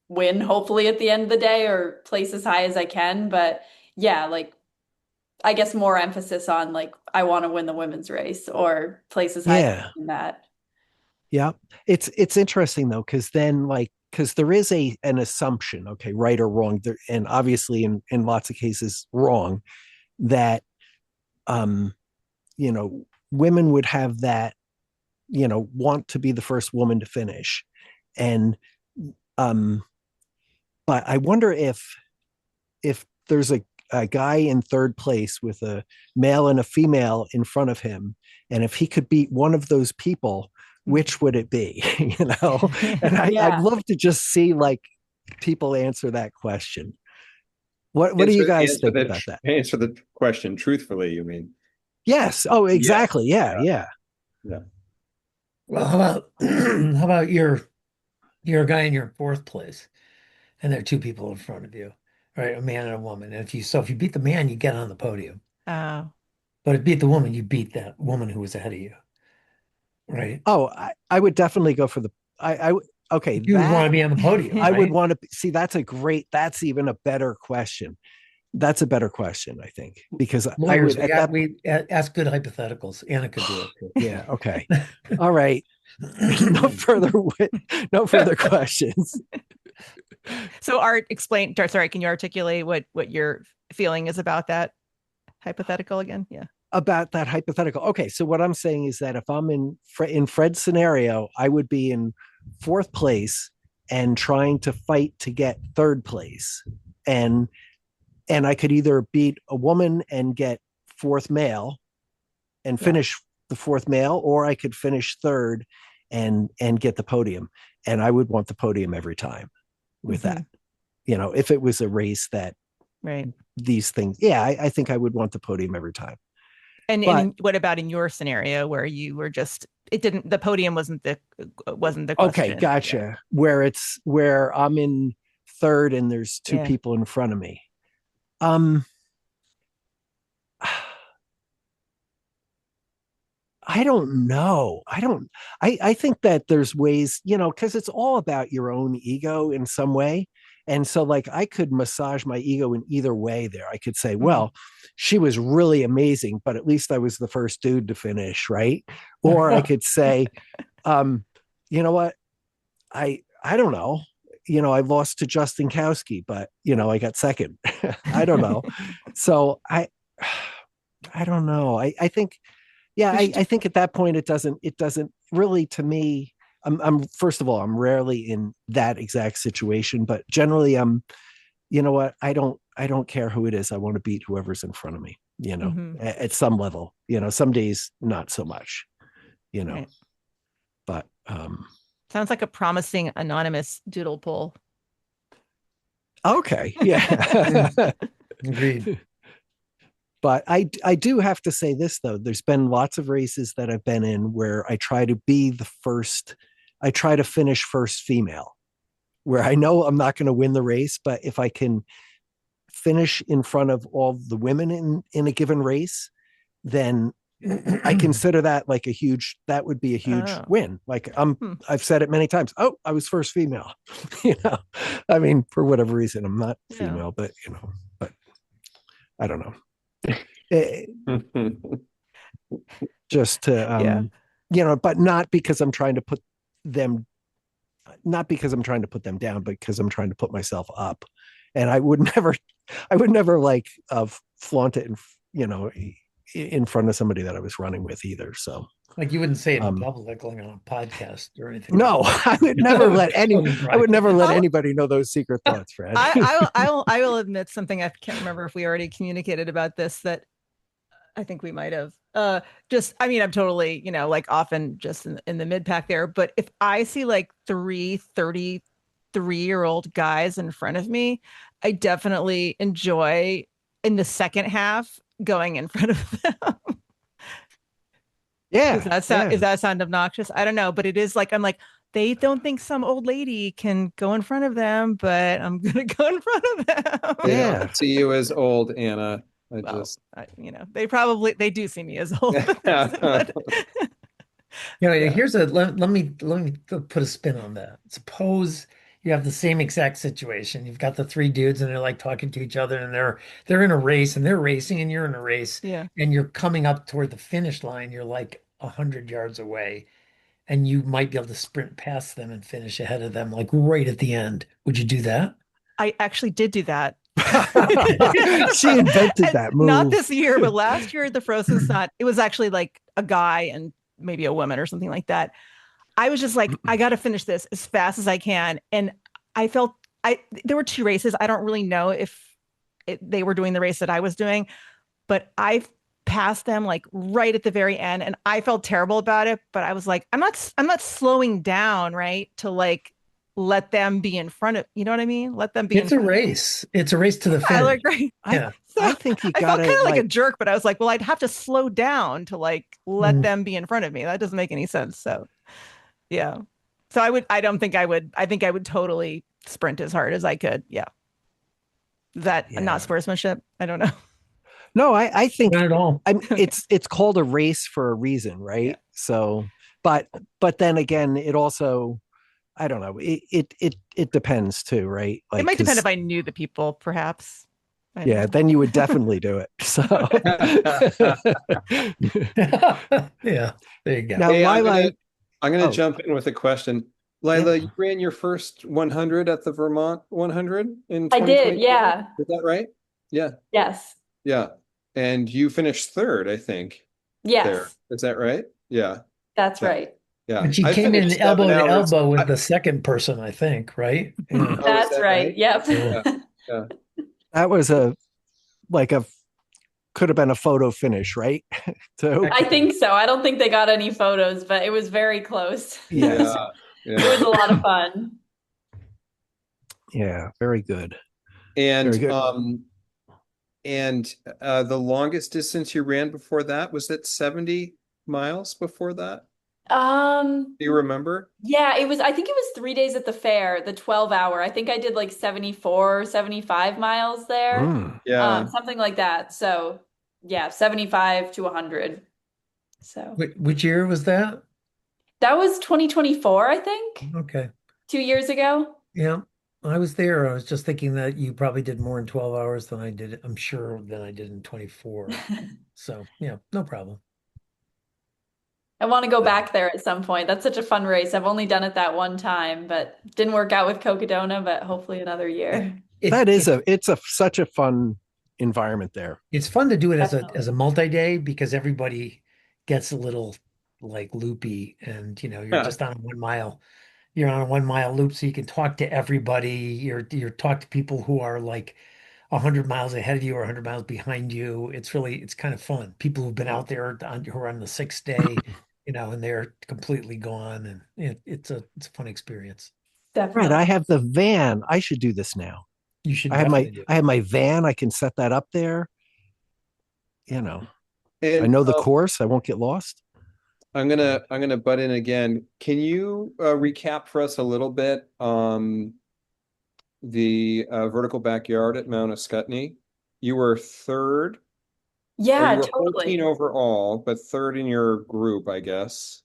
win, hopefully at the end of the day, or place as high as I can. But yeah, like I guess more emphasis on like I want to win the women's race or place as high as Yeah. that. Yeah. It's interesting though, because then like because there is an assumption, okay, right or wrong, there, and obviously in lots of cases wrong, that um, you know, women would have that, want to be the first woman to finish. And um, but I wonder if there's a guy in third place with a male and a female in front of him, and if he could beat one of those people, which would it be? And I'd love to just see like people answer that question. What do you guys think about that? Answer the question truthfully, you mean? Yes. Oh, exactly. Yes. Yeah. Well, how about you're a guy and you're in fourth place, and there are two people in front of you, right? A man and a woman. And if you beat the man, you get on the podium. Oh. But if you beat the woman, you beat that woman who was ahead of you, right? Oh, I would definitely go for the. Okay. You would want to be on the podium. I would right? want to see. That's even a better question. That's a better question, I think, because Lawyers, I would we ask good hypotheticals. Anna could do it too. Yeah. Okay. All right. No further questions. So Art, sorry, can you articulate what your feeling is about that hypothetical again? Yeah. About that hypothetical. Okay. So what I'm saying is that if I'm in Fred's scenario, I would be in fourth place and trying to fight to get third place. And I could either beat a woman and get fourth male and finish the fourth male, or I could finish third and get the podium. And I would want the podium every time with that. If it was a race that these things, I think I would want the podium every time. And what about in your scenario where you were the podium wasn't the question? Okay, gotcha. Yeah. Where I'm in third and there's two people in front of me. I don't know. I think that there's ways, because it's all about your own ego in some way. And so like I could massage my ego in either way there. I could say, well, she was really amazing, but at least I was the first dude to finish, right? Or I could say, you know what? I don't know. I lost to Justin Kowski, but I got second. I don't know. So I don't know. I think, I think at that point it doesn't really, to me, I'm first of all, I'm rarely in that exact situation, but generally you know what? I don't care who it is. I want to beat whoever's in front of me, at some level, some days, not so much, right. But, sounds like a promising anonymous doodle poll. Okay. Yeah. Agreed. But I do have to say this, though. There's been lots of races that I've been in where I try to be the first. I try to finish first female, where I know I'm not going to win the race, but if I can finish in front of all the women in a given race, then I consider that like that would be a huge win. Like I've said it many times. Oh, I was first female, I mean, for whatever reason, I'm not female, but I don't know. Just to, but not because I'm trying to put them down, but because I'm trying to put myself up. And I would never like flaunt it in front of somebody that I was running with either. So like you wouldn't say it in public, like on a podcast or anything. No, I would never let anybody know those secret thoughts, Fred. I will admit something. I can't remember if we already communicated about this, that I think we might have. I'm totally, like often just in the mid pack there. But if I see like 33-year-old guys in front of me, I definitely enjoy in the second half going in front of them. Yeah. Does that sound obnoxious? I don't know, but it is like, I'm like, they don't think some old lady can go in front of them, but I'm going to go in front of them. They don't see you as old, Anna. I Well, just they do see me as old. But yeah. Here's let me put a spin on that. Suppose you have the same exact situation. You've got the three dudes and they're like talking to each other and they're in a race and they're racing and you're in a race Yeah. and you're coming up toward the finish line. You're like 100 yards away and you might be able to sprint past them and finish ahead of them, like right at the end. Would you do that? I actually did do that. She invented that move. Not this year, but last year at the Frozen Sun, it was actually like a guy and maybe a woman or something like that. I was just like, I got to finish this as fast as I can. And I felt there were two races. I don't really know if they were doing the race that I was doing, but I passed them like right at the very end. And I felt terrible about it, but I was like, I'm not slowing down, right? To like, let them be in front of, you know what I mean? Let them be. It's a race. It's a race to the finish. I like, right. Yeah. I think you I got felt kind of like a jerk, but I was like, well, I'd have to slow down to like let them be in front of me. That doesn't make any sense. So yeah. So I think I would totally sprint as hard as I could. Yeah. Not sportsmanship? I don't know. No, I think not at all. It's called a race for a reason, right? Yeah. So, but then again, it also, I don't know. It depends too, right? Like, it might depend if I knew the people, perhaps. Yeah, then you would definitely do it. So, yeah, there you go. Now, Hey, Lila, I'm going to jump in with a question. Lila, you ran your first 100 at the Vermont 100 in 2020? I did, yeah. Is that right? Yeah. Yes. Yeah. And you finished third, I think. Yes. There. Is that right? Yeah. That's right. Yeah. And she came in elbow to elbow with the second person, I think, right? Yeah. That's right. Yep. Yeah. That was could have been a photo finish, right? So I think so. I don't think they got any photos, but it was very close. Yes. Yeah. It was a lot of fun. Yeah, very good. And Very good. The longest distance you ran before that, was it 70 miles before that? Do you remember? Yeah, I think it was 3 days at the fair, the 12-hour. I think I did like 74 or 75 miles there. Yeah. Something like that. So yeah, 75 to 100. So Which year was that? that was 2024, I think, Okay. 2 years ago. Yeah. I was there. I was just thinking that you probably did more in 12 hours than I did. I'm sure than I did in 24. So yeah, no problem. I want to go back there at some point. That's such a fun race. I've only done it that one time, but didn't work out with Cocodona, but hopefully another year. It's such a fun environment there. It's fun to do it as a multi-day because everybody gets a little like loopy and you're just on a 1 mile. You're on a 1 mile loop, so you can talk to everybody. You're talk to people who are like 100 miles ahead of you or 100 miles behind you. It's kind of fun. People who've been out there who are on the 6th day, and they're completely gone, and it's a fun experience. Definitely. Right, I have the van. I should do this now. You should. I have my van. I can set that up there. And, I know the course. I won't get lost. I'm gonna butt in again. Can you recap for us a little bit the vertical backyard at Mount Ascutney? You were third. Yeah, you were totally. 14 overall, but third in your group, I guess.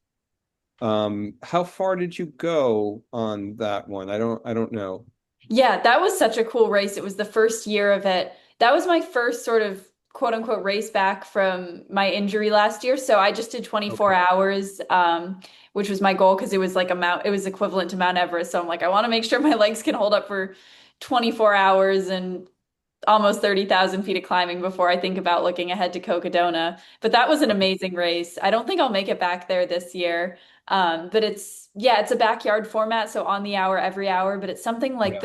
How far did you go on that one? I don't know. Yeah, that was such a cool race. It was the first year of it. That was my first sort of quote unquote race back from my injury last year. So I just did 24 hours, which was my goal because it was like it was equivalent to Mount Everest. So I'm like, I want to make sure my legs can hold up for 24 hours and almost 30,000 feet of climbing before I think about looking ahead to Cocodona. But that was an amazing race. I don't think I'll make it back there this year. But it's a backyard format. So on the hour, every hour, but it's something like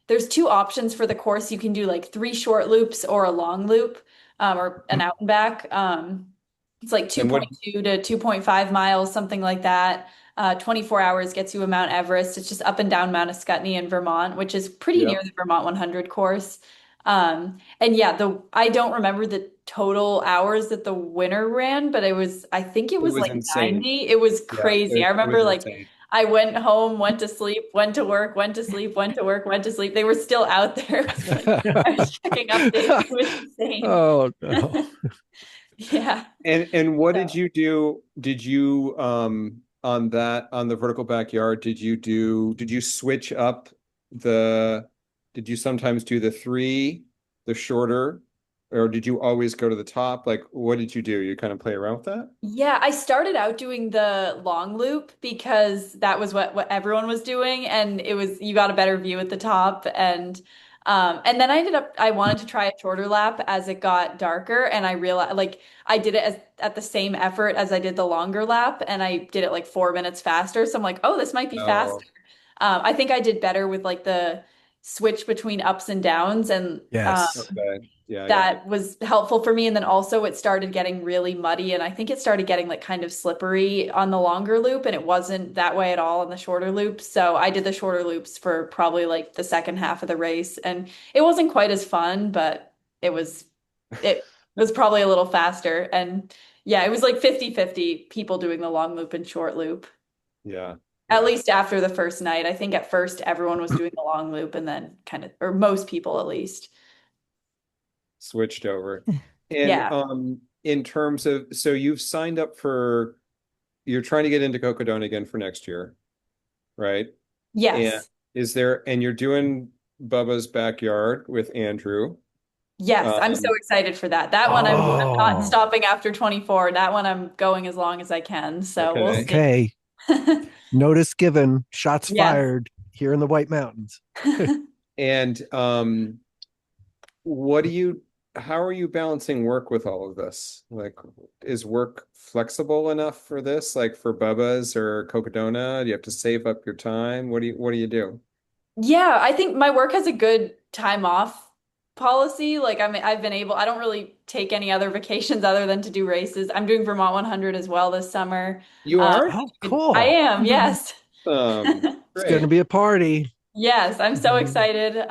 there's two options for the course. You can do like 3 short loops or a long loop, or an out and back. It's like 2.2 to 2.5 miles, something like that. 24 hours gets you a Mount Everest. It's just up and down Mount Ascutney in Vermont, which is pretty near the Vermont 100 course. And I don't remember the total hours that the winner ran, but I think it was like insane. 90. It was crazy. I remember I went home, went to sleep, went to work, went to sleep, went to work, went to sleep. They were still out there. It was like I was checking updates. It was insane. Oh no. Yeah. And what did So. you do? Did you on the vertical backyard, did you switch up the did you sometimes do the three, the shorter, or did you always go to the top? Like what did you do? You kind of play around with that? Yeah, I started out doing the long loop because that was what everyone was doing, and it was you got a better view at the top, and then I wanted to try a shorter lap as it got darker, and I realized like I did it at the same effort as I did the longer lap, and I did it like 4 minutes faster. So I'm like, oh, this might be Oh, faster. I think I did better with like the switch between ups and downs, and Yes. okay. Yeah, yeah. that was helpful for me. And then also it started getting really muddy and I think it started getting like kind of slippery on the longer loop and it wasn't that way at all on the shorter loops. So I did the shorter loops for probably like the second half of the race and it wasn't quite as fun, but it was probably a little faster. And yeah, it was like 50-50 people doing the long loop and short loop. Yeah. At Yeah. least after the first night. I think at first everyone was doing the long loop and then kind of, or most people at least. Switched over. And Yeah. in terms of so you've signed up for you're trying to get into Cocodona again for next year, right? And Yes. and you're doing Bubba's Backyard with Andrew. Yes, I'm so Um, excited for that. That one I'm not Oh, stopping after 24. That one I'm going as long as I can. So we'll okay. see. okay. Notice given, shots Yes. fired here in the White Mountains. And what do you how are you balancing work with all of this? Like, is work flexible enough for this? Like for Bubba's or Cocodona? Do you have to save up your time? What do you do? Yeah, I think my work has a good time off policy. Like I've been able, I don't really take any other vacations other than to do races. I'm doing Vermont 100 as well this summer. You Um, are? Oh, I cool. am, yes. It's going to Great. be a party. Yes, I'm so excited.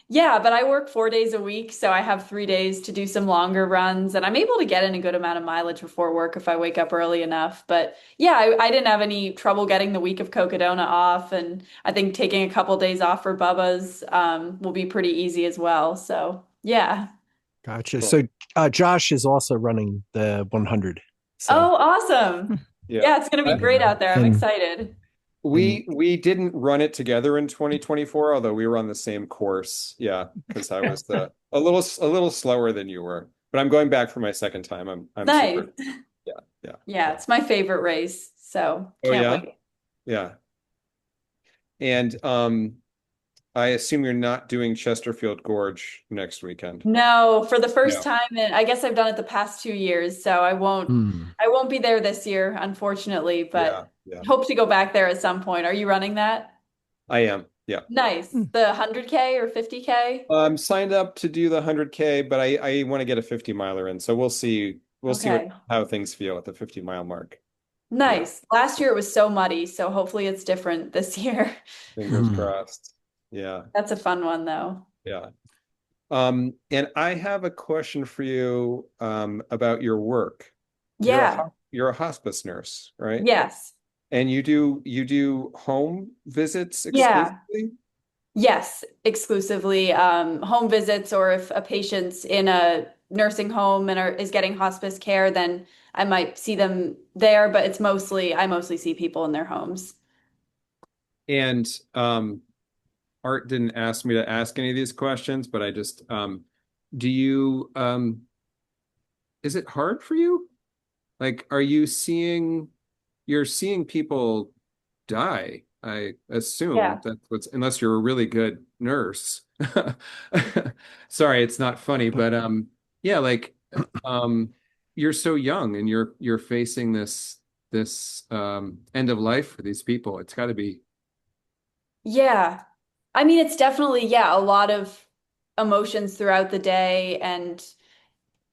Yeah, but I work 4 days a week, so I have 3 days to do some longer runs, and I'm able to get in a good amount of mileage before work if I wake up early enough. But yeah, I didn't have any trouble getting the week of Cocodona off, and I think taking a couple days off for Bubba's will be pretty easy as well. So yeah. Gotcha. Cool. So Josh is also running the 100. So Oh, awesome. Yeah. Yeah, it's gonna be I- great out there. I'm and excited. we didn't run it together in 2024, although we were on the same course. Yeah, because I was a little slower than you were. But I'm going back for my second time. I'm Nice. super. Yeah, yeah. Yeah, it's my favorite race, so Oh can't yeah? wait. Yeah. And I assume you're not doing Chesterfield Gorge next weekend. No, for the first No. time, and I guess I've done it the past 2 years, so hmm. I won't be there this year, unfortunately, Yeah, but yeah. hope to go back there at some point. Are you running that? I am. Yeah. Nice. The 100K or 50K? I'm signed up to do the 100K, but I want to get a 50 miler in. So we'll see Okay. how things feel at the 50-mile mark. Yeah. Nice. Last year it was so muddy, so hopefully it's different this year. Fingers Hmm. crossed. Yeah. That's a fun one though. Yeah. And I have a question for you about your work. Yeah. You're a hospice nurse, right? Yes. And you do home visits Yeah. exclusively? Yes, exclusively home visits, or if a patient's in a nursing home and is getting hospice care, then I might see them there, but I mostly see people in their homes. And Art didn't ask me to ask any of these questions, but I just do you is it hard for you? Like, you're seeing people die, I assume Yeah. that's what's, unless you're a really good nurse. Sorry, it's not funny, but yeah, like you're so young and you're facing this end of life for these people. It's got to be Yeah. I mean, it's definitely, yeah, a lot of emotions throughout the day, and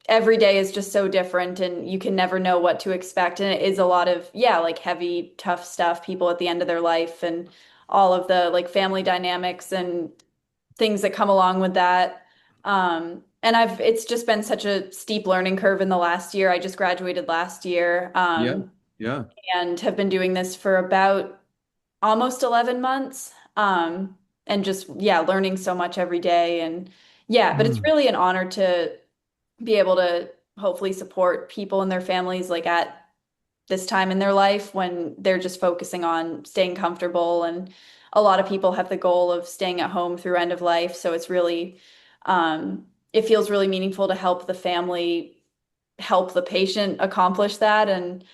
every day is just so different, and you can never know what to expect. And it is a lot of, yeah, like heavy, tough stuff, people at the end of their life, and all of the like family dynamics and things that come along with that. And it's just been such a steep learning curve in the last year. I just graduated last year, yeah, yeah. and have been doing this for about almost 11 months. And just, yeah, learning so much every day. And yeah, but it's Mm. really an honor to be able to hopefully support people and their families like at this time in their life when they're just focusing on staying comfortable. And a lot of people have the goal of staying at home through end of life. So it's really, it feels really meaningful to help the family, help the patient accomplish that. And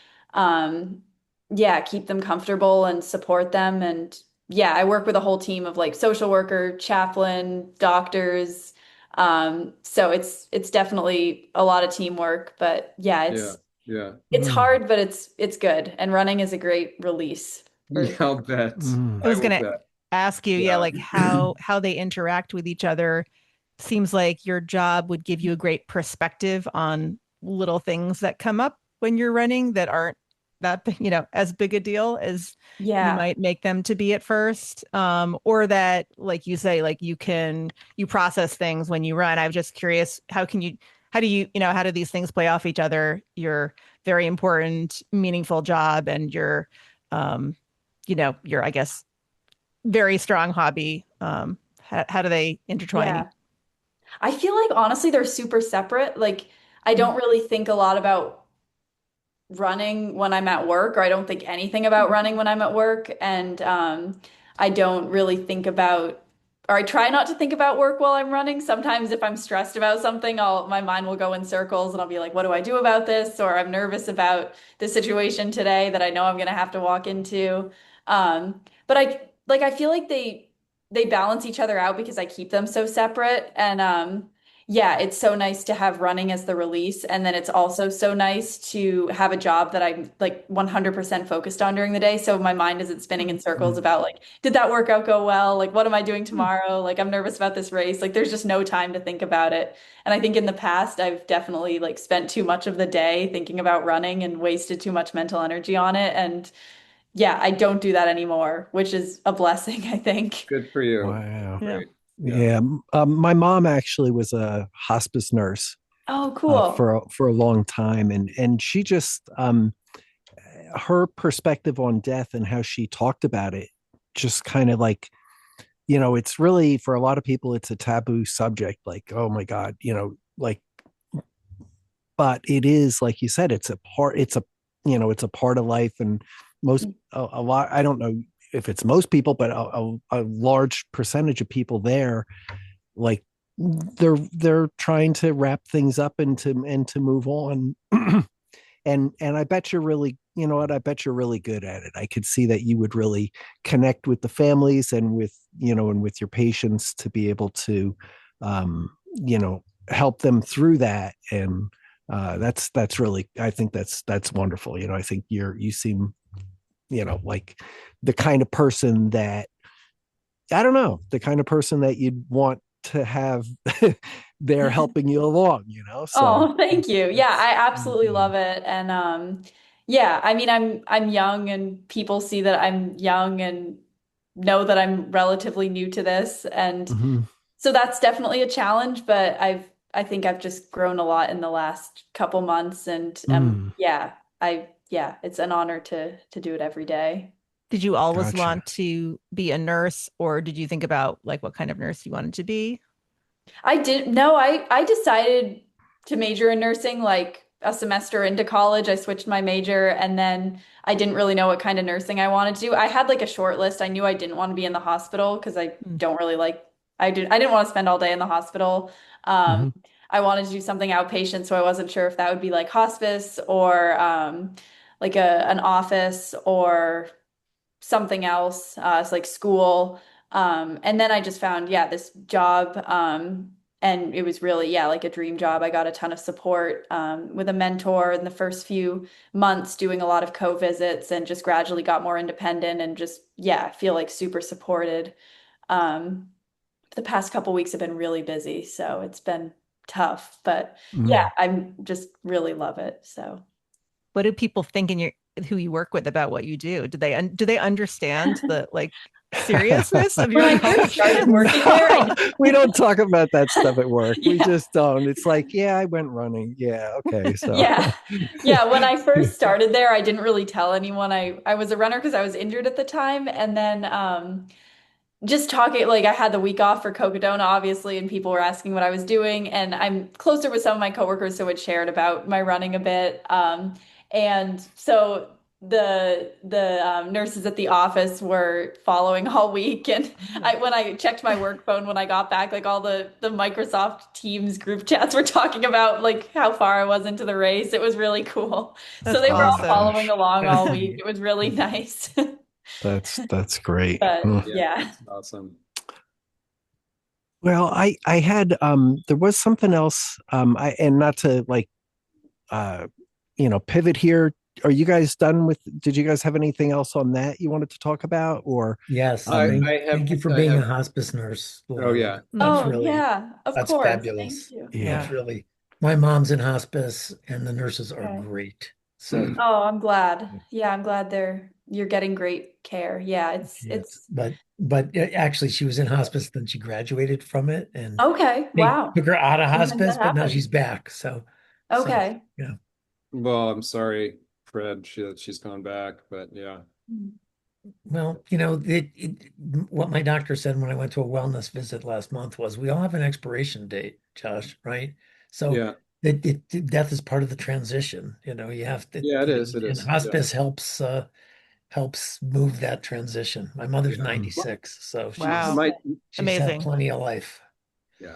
yeah, keep them comfortable and support them. And yeah, I work with a whole team of like social worker, chaplain, doctors. So it's definitely a lot of teamwork, but yeah, Yeah. Yeah. it's Mm. hard, but it's good. And running is a great release. Yeah, I'll bet. Mm. I was I will gonna bet. ask you, yeah, Yeah. like how they interact with each other. Seems like your job would give you a great perspective on little things that come up when you're running that aren't that, as big a deal as you Yeah. might make them to be at first. Or that, like you say, like you process things when you run. I'm just curious, how do how do these things play off each other? Your very important, meaningful job and um, your, I guess, very strong hobby. How do they intertwine? Yeah. I feel like honestly they're super separate. Like I don't really think a lot about running when I'm at work, or I don't think anything about running when I'm at work. And I don't really think about, or I try not to think about work while I'm running. Sometimes if I'm stressed about something, my mind will go in circles and I'll be like, what do I do about this? Or I'm nervous about the situation today that I know I'm going to have to walk into. But I feel like they balance each other out because I keep them so separate. And yeah, it's so nice to have running as the release. And then it's also so nice to have a job that I'm like 100% focused on during the day. So my mind isn't spinning in circles about like, did that workout go well? Like, what am I doing tomorrow? Like, I'm nervous about this race. Like, there's just no time to think about it. And I think in the past, I've definitely like spent too much of the day thinking about running and wasted too much mental energy on it. And yeah, I don't do that anymore, which is a blessing, I think. Good for you. Wow. Yeah. Great. Yeah. Yeah. My mom actually was a hospice nurse Oh, cool. for a long time, and she just her perspective on death and how she talked about it just kind of like, it's really, for a lot of people, it's a taboo subject, like, oh my God, like, but it is, like you said, it's a part of life. And a lot, I don't know if it's most people, but a large percentage of people there, like, they're trying to wrap things up and to move on. And I bet you're really, I bet you're really good at it. I could see that you would really connect with the families and with your patients to be able to, help them through that. And that's really, I think that's wonderful. I think you seem, like the kind of person that, I don't know, the kind of person that you'd want to have there helping you along. So Oh, thank you. Yeah, I absolutely mm, love it. And yeah, I mean I'm young and people see that I'm young and know that I'm relatively new to this. And mhm, so that's definitely a challenge, but I think I've just grown a lot in the last couple months and mm, yeah, yeah, it's an honor to do it every day. Did you always gotcha. want to be a nurse, or did you think about like what kind of nurse you wanted to be? I did no, I decided to major in nursing like a semester into college. I switched my major and then I didn't really know what kind of nursing I wanted to do. I had like a short list. I knew I didn't want to be in the hospital because I Mm. don't really like I didn't want to spend all day in the hospital. Um, Mhm, I wanted to do something outpatient, so I wasn't sure if that would be like hospice or like an office or something else, it's like school. And then I just found, yeah, this job. And it was really, yeah, like a dream job. I got a ton of support with a mentor in the first few months, doing a lot of co-visits and just gradually got more independent and just, yeah, I feel like super supported. Um, the past couple weeks have been really busy, so it's been tough, but yeah, mm. I'm just really love it. So. What do people think in your who you work with about what you do? Do they understand the like seriousness of your When I first started accomplishments? working there, We don't talk about that stuff at work. We Yeah. just don't. It's like, yeah, I went running. Yeah, okay. So yeah. Yeah. When I first started there, I didn't really tell anyone I was a runner because I was injured at the time. And then just talking, like I had the week off for Cocodona, obviously, and people were asking what I was doing. And I'm closer with some of my coworkers, so it shared about my running a bit. And so the nurses at the office were following all week. And when I checked my work phone when I got back, like all the Microsoft Teams group chats were talking about like how far I was into the race. It was really cool. So That's they were all awesome. following along That's all neat. week. It was really nice. that's great. But Mm. yeah. That's awesome. Well, I had there was something else and not to like pivot here. Are you guys done with, did you guys have anything else on that you wanted to talk about, or Yes, I thank you for I being have- a hospice nurse. Oh yeah. That's Oh, really yeah, of that's course. fabulous. Thank you. yeah. That's really, my mom's in hospice and the nurses are Okay. great. So Oh, I'm glad. Yeah, I'm glad you're getting great care. Yeah, it's yes, but actually she was in hospice, then she graduated from it and okay. they Wow. took her out of Sometimes hospice, that but now happens. she's back. So Okay. yeah. Well, I'm sorry, Fred, she's gone back, but yeah. Well, what my doctor said when I went to a wellness visit last month was we all have an expiration date, Josh, right? So Yeah. death is part of the transition. You have to, Yeah, it is. It and is. hospice helps move that transition. My mother's Yeah. 96, so Wow. My she's Amazing. had plenty of life. yeah,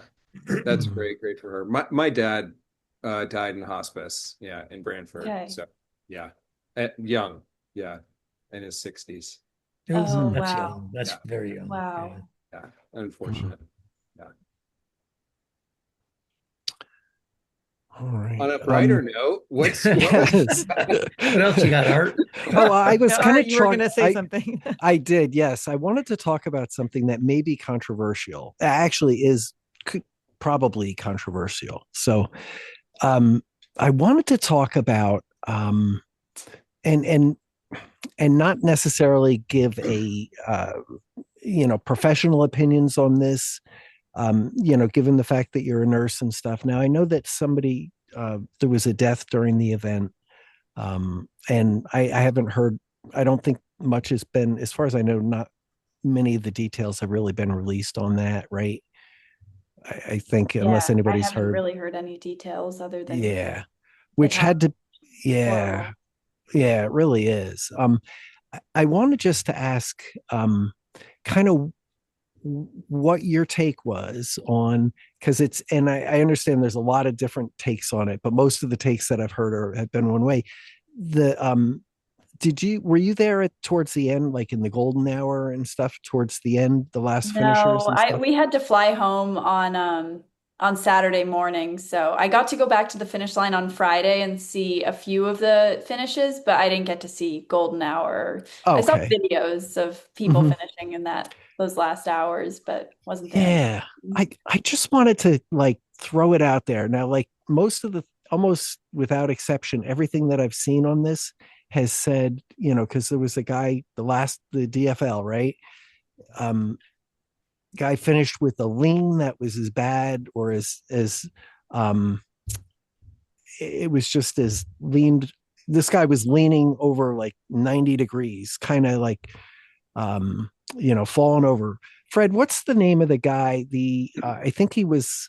that's great for her. My dad died in hospice, yeah, in Brantford. Okay. So yeah. Young, yeah, in his 60s. Oh, That's wow. young. That's Yeah. very young. Wow. Yeah, unfortunate. All right. On a brighter note, what Yes. What else you got, Art? Oh, I was Art, kind of you were going to say something. I did, yes. I wanted to talk about something that may be controversial. Actually, probably controversial. So, I wanted to talk about and not necessarily give a professional opinions on this. Given the fact that you're a nurse and stuff. Now, I know that there was a death during the event, and I haven't heard. I don't think much has been, as far as I know, not many of the details have really been released on that, right? I think unless Yeah, I anybody's haven't heard, really heard any details other than yeah, which had to, yeah, horrible. yeah, it really is. I wanted just to ask, kind of what your take was on, because and I understand there's a lot of different takes on it, but most of the takes that I've heard have been one way. Were you there towards the end, like in the golden hour and stuff, towards the end, the last finishers No, and stuff? we had to fly home on Saturday morning, so I got to go back to the finish line on Friday and see a few of the finishes, but I didn't get to see golden hour. I saw Okay. videos of people Mhm. finishing in those last hours, but wasn't there. Yeah. I just wanted to like throw it out there. Now, like almost without exception, everything that I've seen on this has said, because there was a guy, the DFL, right? Guy finished with a lean that was as bad or as it was just as leaned. This guy was leaning over like 90 degrees, kind of like falling over. Fred, what's the name of the guy? I think he was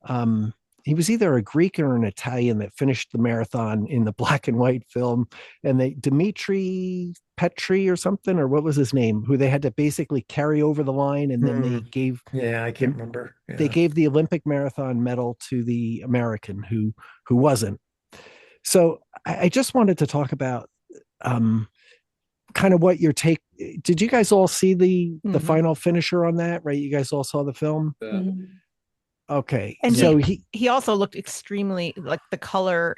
either a Greek or an Italian that finished the marathon in the black and white film, and Dimitri Petri or something, or what was his name, who they had to basically carry over the line, and then they gave, I can't remember. Yeah. They gave the Olympic marathon medal to the American who wasn't. So I just wanted to talk about kind of what your take. Did you guys all see the final finisher on that, right? You guys all saw the film? Okay. And so he also looked extremely like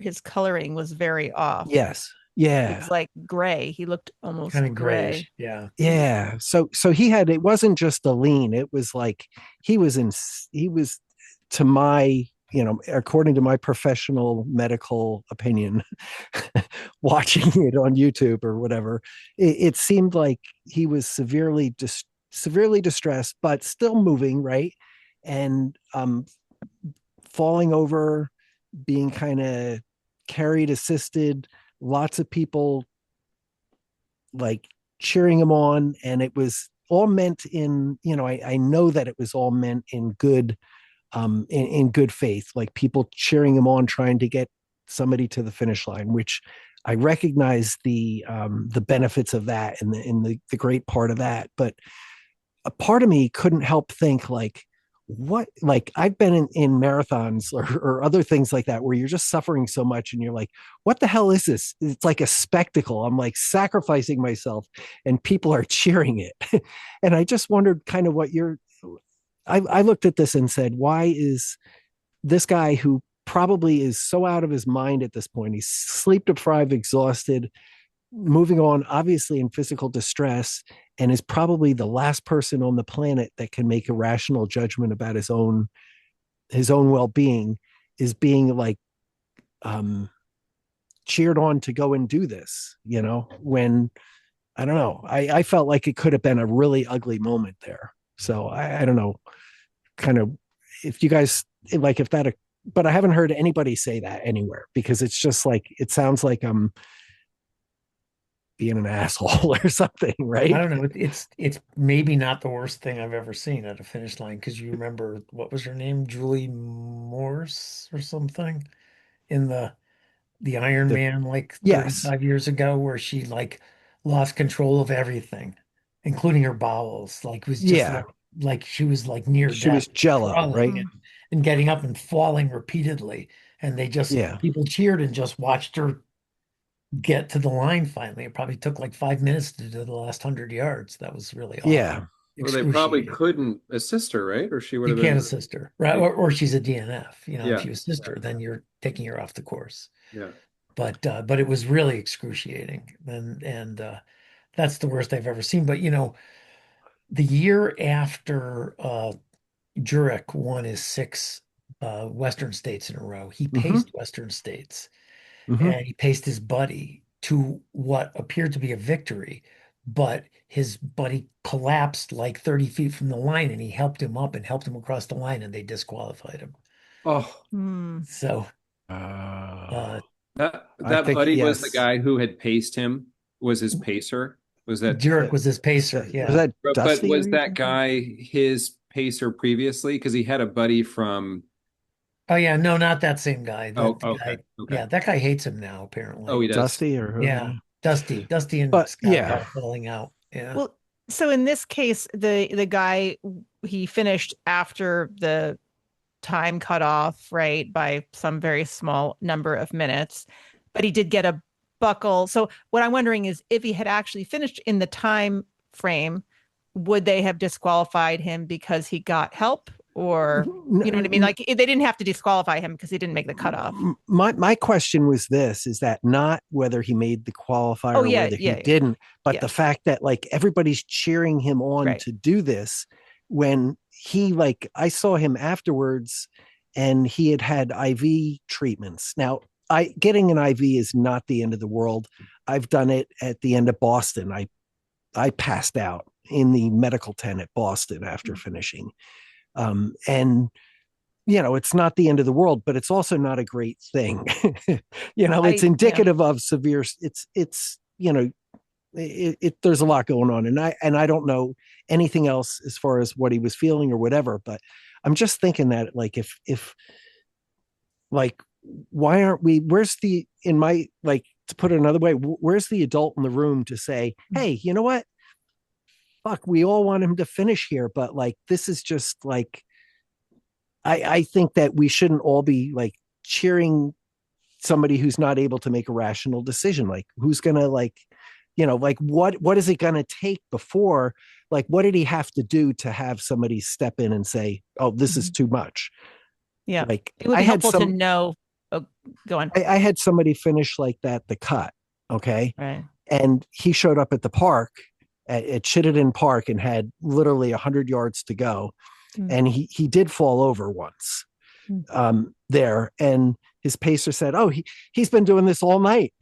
his coloring was very off. Yes. Yeah. It's like gray. He looked almost kind of gray. grayish. Yeah. Yeah. So it wasn't just a lean. It was like he was to my according to my professional medical opinion, watching it on YouTube or whatever, it seemed like he was severely distressed, but still moving, right? And falling over, being kind of carried, assisted, lots of people like cheering him on. And it was all meant in, I know that it was all meant in good, in good faith, like people cheering him on, trying to get somebody to the finish line, which I recognize the benefits of that and the great part of that. But a part of me couldn't help think like, what, like I've been in marathons or other things like that where you're just suffering so much and you're like, what the hell is this? It's like a spectacle. I'm like sacrificing myself and people are cheering it. And I just wondered kind of what I looked at this and said, why is this guy who probably is so out of his mind at this point, he's sleep deprived, exhausted, moving on, obviously in physical distress, and is probably the last person on the planet that can make a rational judgment about his own well-being, is being like cheered on to go and do this, when I don't know, I felt like it could have been a really ugly moment there. So I don't know, kind of if you guys like, if that, but I haven't heard anybody say that anywhere, because it's just like, it sounds like I'm being an asshole or something, right? I don't know. It's maybe not the worst thing I've ever seen at a finish line, because you remember, what was her name? Julie Morse or something in the Iron Man like Yes. 35 years ago, where she like lost control of everything, including her bowels. Like was just like she was like near She death, was jello, crawling right? and getting up and falling repeatedly. And they just people cheered and just watched her get to the line finally. It probably took like 5 minutes to do the last 100 yards. That was really awful. Yeah. Well, they probably couldn't assist her, right? Or she would have You been. can't assist her, right? Or she's a DNF. Yeah. If you assist her, then you're taking her off the course. Yeah. But it was really excruciating, and that's the worst I've ever seen. But the year after Jurek won his 6 Western States in a row, he paced Western States, and he paced his buddy to what appeared to be a victory, but his buddy collapsed like 30 feet from the line, and he helped him up and helped him across the line, and they disqualified him. Oh, so that buddy was the guy who had paced him, was his pacer. Was that Jurek was his pacer? Yeah. Was that Dusty? But was that guy his pacer previously? Because he had a buddy from. Oh yeah, no, not that same guy. Okay. Yeah, that guy hates him now, apparently. Oh, he does. Dusty or who? Yeah, Dusty and Scott are falling out. Yeah. Well, so in this case, the guy, he finished after the time cut off, right, by some very small number of minutes, but he did get a buckle. So what I'm wondering is, if he had actually finished in the time frame, would they have disqualified him because he got help? Or, you know what I mean? Like, they didn't have to disqualify him because he didn't make the cutoff. My question was this, is that not whether he made the qualifier or whether he didn't, but the fact that like everybody's cheering him on to do this, when he, like, I saw him afterwards and he had IV treatments. Now, getting an IV is not the end of the world. I've done it at the end of Boston. I passed out in the medical tent at Boston after finishing. And it's not the end of the world, but it's also not a great thing. It's indicative of severe, there's a lot going on, and I don't know anything else as far as what he was feeling or whatever, but I'm just thinking that, like, if like, why aren't we, to put it another way, where's the adult in the room to say, hey, you know what? Fuck, we all want him to finish here, but like, this is just like, I think that we shouldn't all be like cheering somebody who's not able to make a rational decision. Like, who's gonna, like, like, what is it gonna take before, like, what did he have to do to have somebody step in and say, oh, this is too much? Yeah, like, it would be helpful to know. Oh, go on. I had somebody finish like that, the cut, okay, right, and he showed up at the park at Chittenden Park and had literally 100 yards to go. And he did fall over once. there, and his pacer said, "Oh, he's been doing this all night."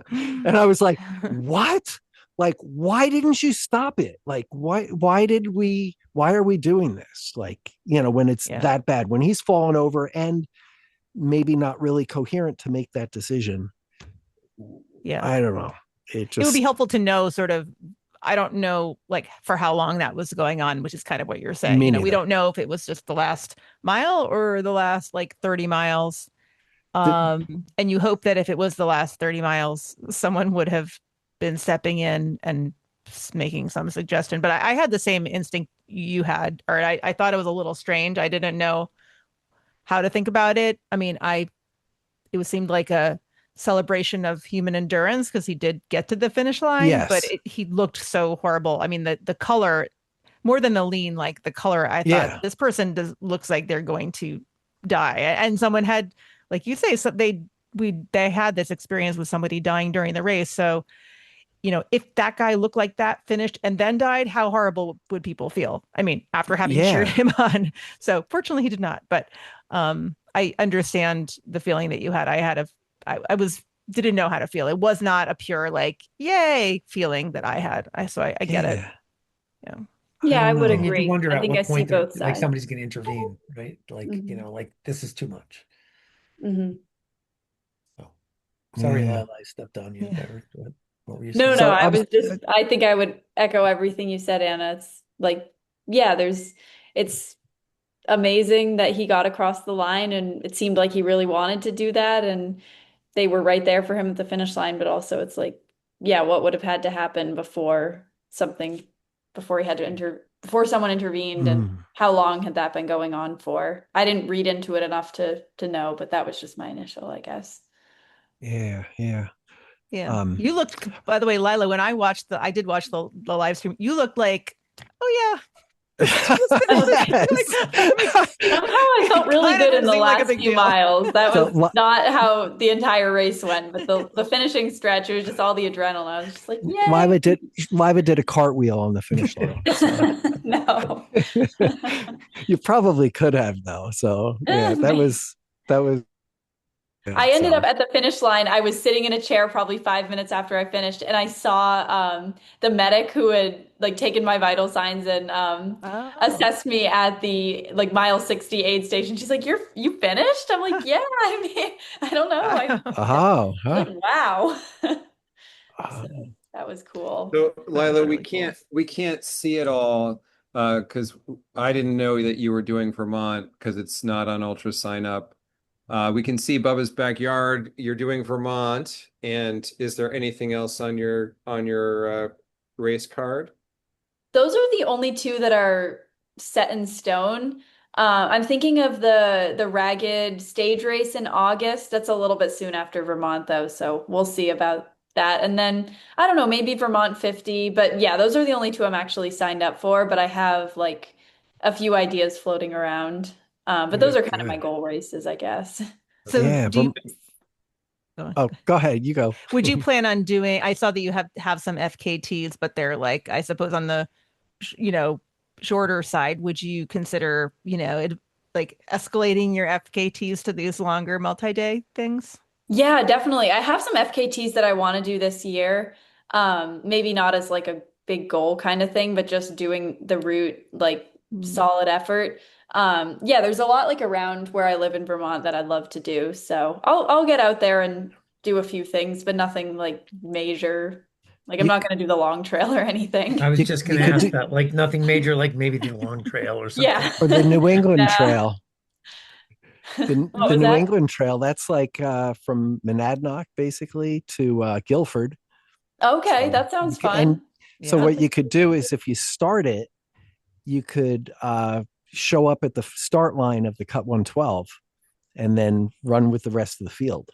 And I was like, "What? Like, why didn't you stop it? Like, why are we doing this? Like, when it's that bad, when he's fallen over and maybe not really coherent to make that decision." Yeah. I don't know. It would be helpful to know sort of, I don't know, like for how long that was going on, which is kind of what you're saying. We don't know if it was just the last mile or the last like 30 miles. And you hope that if it was the last 30 miles, someone would have been stepping in and making some suggestion. But I had the same instinct you had, or I thought it was a little strange. I didn't know how to think about it. I mean, it seemed like a celebration of human endurance because he did get to the finish line, but he looked so horrible. I mean, the color, more than the lean, like the color, I thought this person looks like they're going to die. And someone had, like you say, so they had this experience with somebody dying during the race. So, if that guy looked like that, finished and then died, how horrible would people feel? I mean, after having cheered him on. So fortunately he did not, but I understand the feeling that you had. I didn't know how to feel. It was not a pure like yay feeling that I had. So I get it. Yeah. Yeah, I would agree. You wonder I at think what I see point both sides. like somebody's going to intervene, right? Like like this is too much. Mm-hmm. So, sorry, Lila, I stepped on you there. What were you saying? No, I think I would echo everything you said, Anna. It's like, it's amazing that he got across the line, and it seemed like he really wanted to do that, and they were right there for him at the finish line. But also it's like, what would have had to happen before he had to before someone intervened, and how long had that been going on for? I didn't read into it enough to know, but that was just my initial, I guess. Yeah. You looked, by the way, Lila, when I did watch the live stream, you looked like, oh yeah. Somehow I felt really good in the last few miles. That was not how the entire race went, but the finishing stretch, it was just all the adrenaline. I was just like, yay. Lila did a cartwheel on the finish line. So. No. You probably could have though. So that was. I ended up at the finish line. I was sitting in a chair probably 5 minutes after I finished, and I saw the medic who had like taken my vital signs and assessed me at the like mile 60 aid station. She's like, "You finished?" I'm like, "Yeah." I mean, I don't know. Like, wow. So that was cool. So Lila, we can't see it all because I didn't know that you were doing Vermont because it's not on Ultra Sign Up. We can see Bubba's backyard. You're doing Vermont, and is there anything else on your race card? Those are the only two that are set in stone. I'm thinking of the Ragged stage race in August. That's a little bit soon after Vermont, though, so we'll see about that. And then I don't know, maybe Vermont 50. But yeah, those are the only two I'm actually signed up for. But I have like a few ideas floating around. But those are kind of my goal races, I guess. So go ahead. You go. Would you plan on doing, I saw that you have some FKTs, but they're like, I suppose on the, shorter side. Would you consider, like escalating your FKTs to these longer multi-day things? Yeah, definitely. I have some FKTs that I want to do this year. Maybe not as like a big goal kind of thing, but just doing the route, like solid effort. There's a lot like around where I live in Vermont that I'd love to do. So I'll get out there and do a few things, but nothing like major. Like I'm not going to do the long trail or anything. I was just going to ask that, like nothing major, like maybe the long trail or something. Yeah. Or the New England Trail. The New England Trail, that's like from Monadnock basically to Guilford. Okay, that sounds fun. And so what you could do is if you start it, you could show up at the start line of the Cut 112 and then run with the rest of the field.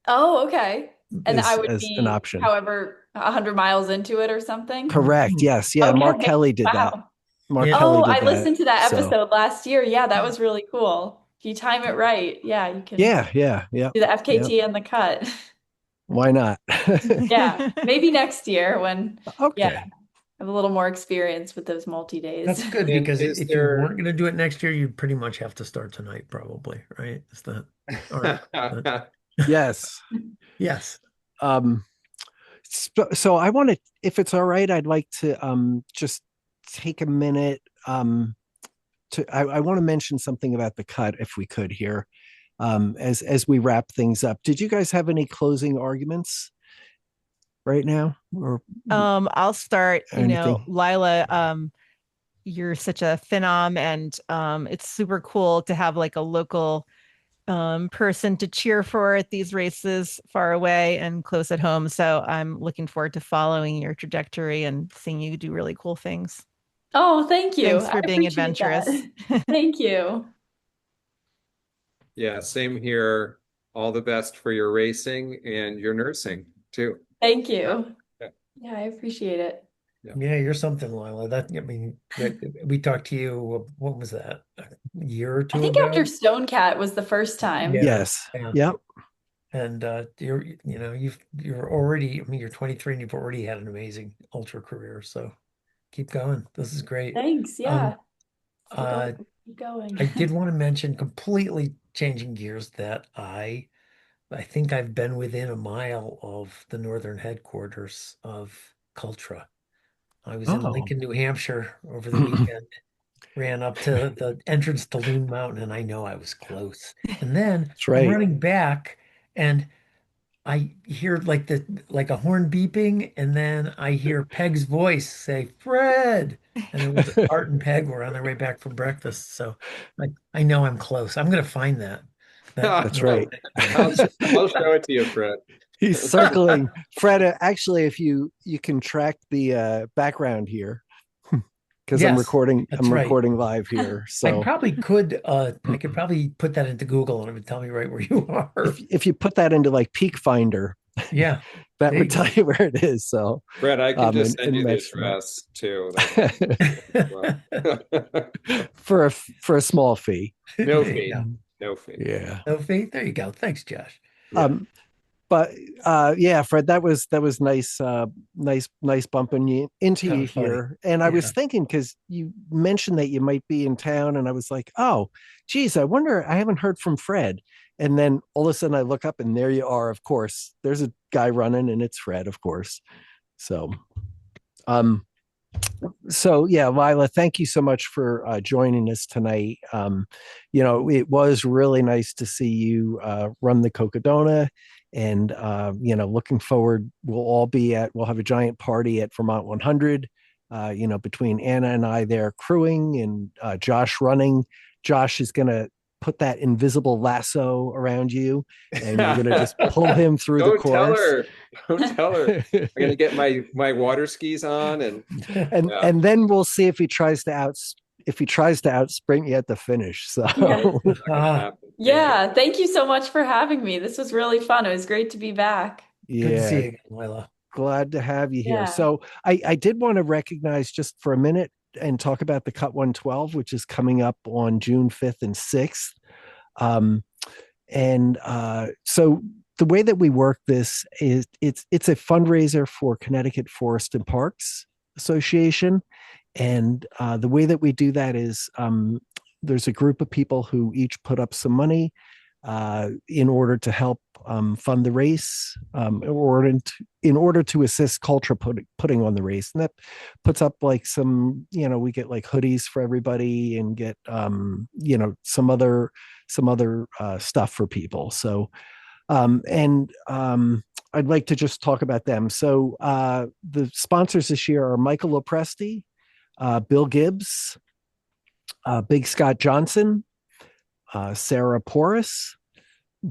Oh, okay. And I would be an option. However 100 miles into it or something. Correct. Yes. Yeah. Okay. Mark Kelly did that. Kelly did I listened to that episode last year. Yeah, that was really cool. If you time it right, you can. Yeah. Do the FKT and the cut. Why not? Yeah, maybe next year when. Okay. have a little more experience with those multi-days. That's good And because is if you there- weren't going to do it next year, you'd pretty much have to start tonight, probably, right? Is that? Or, Yes. yes. So I want to, if it's all right, I'd like to just take a minute I want to mention something about the cut if we could here as we wrap things up. Did you guys have any closing arguments right now, or I'll start. anything? Lila, you're such a phenom, and it's super cool to have like a local person to cheer for at these races far away and close at home. So I'm looking forward to following your trajectory and seeing you do really cool things. Oh, thank you. Thanks for I being appreciate adventurous. that. Thank you. Yeah, same here. All the best for your racing and your nursing too. Thank you. Yeah. Yeah, I appreciate it. Yeah, you're something, Lila. We talked to you, what was that? A year or two I think ago? after Stone Cat was the first time. Yeah. Yes. Yeah. Yep. And you're already, you're 23 and you've already had an amazing ultra career. So keep going. This is great. Thanks. Yeah. Keep I going. did want to mention, completely changing gears, that I think I've been within a mile of the northern headquarters of Cultra. I was in Lincoln, New Hampshire over the weekend, ran up to the entrance to Loon Mountain, and I know I was close. And then That's right. I'm running back, and I hear like a horn beeping, and then I hear Peg's voice say, "Phred," and it was Art and Peg were on their way back from breakfast. So I know I'm close. I'm gonna find that. That's right. I'll show it to you, Phred. He's circling. Phred, actually, if you can track the background here, because I'm Yes, recording that's right. live here. So I probably could I could probably put that into Google and it would tell me right where you are. if you put that into like Peak Finder, Yeah, that there would you tell you where it is. So Phred, I can just and send you the match them up. address too. for a small fee. No There you fee. go. No fee. Yeah. No fee. There you go. Thanks, Josh. Yeah. But yeah, Phred, that was nice, nice bumping you into That you was funny. here. And I was Yeah. thinking, because you mentioned that you might be in town, and I was like, oh, geez, I wonder, I haven't heard from Phred. And then all of a sudden I look up and there you are, of course. There's a guy running, and it's Phred, of course. So yeah, Lila, thank you so much for joining us tonight. It was really nice to see you run the Cocodona, and looking forward, we'll have a giant party at Vermont 100, between Anna and I there crewing, and Josh running. Josh is going to put that invisible lasso around you, and you're going to just pull him through the Don't tell course. her. Don't tell her. I'm gonna get my water skis on, and and then we'll see if he tries to outsprint you at the finish. So Yeah, thank you so much for having me. This was really fun. It was great to be back. Good to see yeah, you again, Lila. glad to have you here. Yeah. So I did want to recognize just for a minute and talk about the Cut 112, which is coming up on June 5th and 6th. So the way that we work this is it's a fundraiser for Connecticut Forest and Parks Association. And the way that we do that is there's a group of people who each put up some money in order to help fund the race, in order to assist Cultra putting on the race. And that puts up like some, we get like hoodies for everybody, and get some other stuff for people. So I'd like to just talk about them. So the sponsors this year are Michael Lopresti, Bill Gibbs, Big Scott Johnson, Sarah Porras,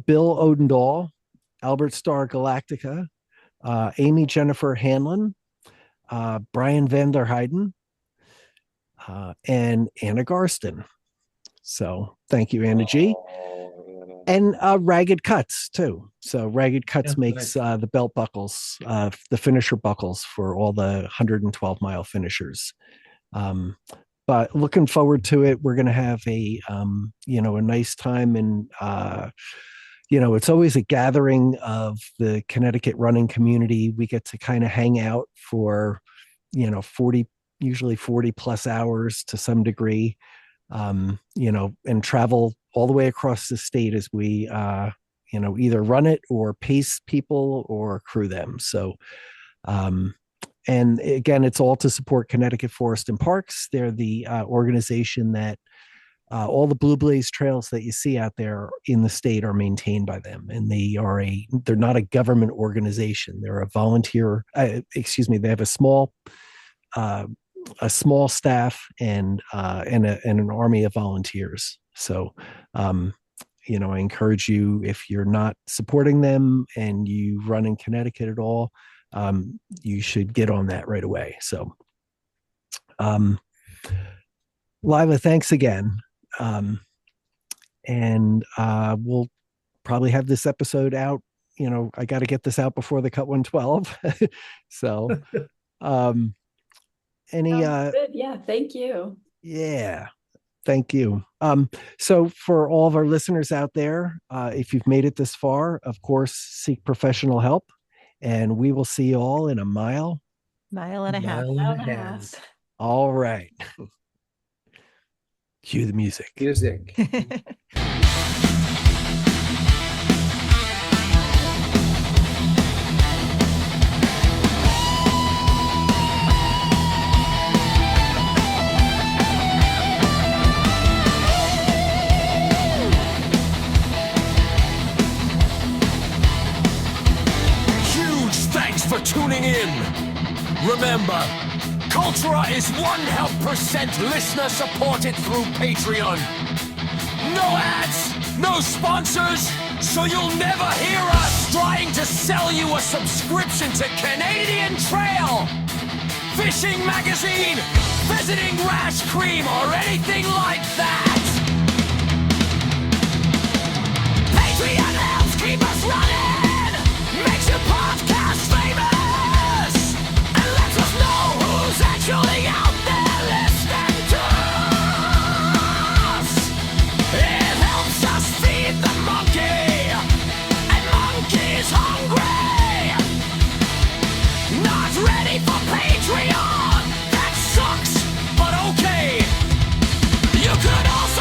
Bill Odendahl, Albert Starr Galactica, Amy Jennifer Hanlon, Brian van der Heijden, and Anna Garston. So thank you, Anna G. And Ragged Cuts too. So Ragged Cuts makes the belt buckles, the finisher buckles for all the 112-mile finishers. But looking forward to it. We're going to have a nice time, and it's always a gathering of the Connecticut running community. We get to kind of hang out for usually 40 plus hours to some degree, and travel all the way across the state as we, either run it or pace people or crew them. So, and again, it's all to support Connecticut Forest and Parks. They're the organization that all the Blue Blaze trails that you see out there in the state are maintained by them, and they're not a government organization. They're a volunteer. They have a small staff and an army of volunteers. So, I encourage you, if you're not supporting them and you run in Connecticut at all, you should get on that right away. So, Lila, thanks again. And we'll probably have this episode out. I got to get this out before the Cut 112. So, good. Yeah, thank you. Yeah, thank you. So for all of our listeners out there, if you've made it this far, of course, seek professional help, and we will see you all in a mile and a half. Mile and a half. All right. Cue the music. Music. Huge thanks for tuning in. Remember, Cultra is 100% listener supported through Patreon. No ads, no sponsors, so you'll never hear us trying to sell you a subscription to Canadian Trail, Fishing Magazine, Visiting Rash Cream, or anything like that. Patreon helps keep us running, makes your podcast famous, and lets us know who's actually out there listening to us. It helps us feed the monkey, and monkey's hungry. Not ready for Patreon, that sucks, but okay. You could also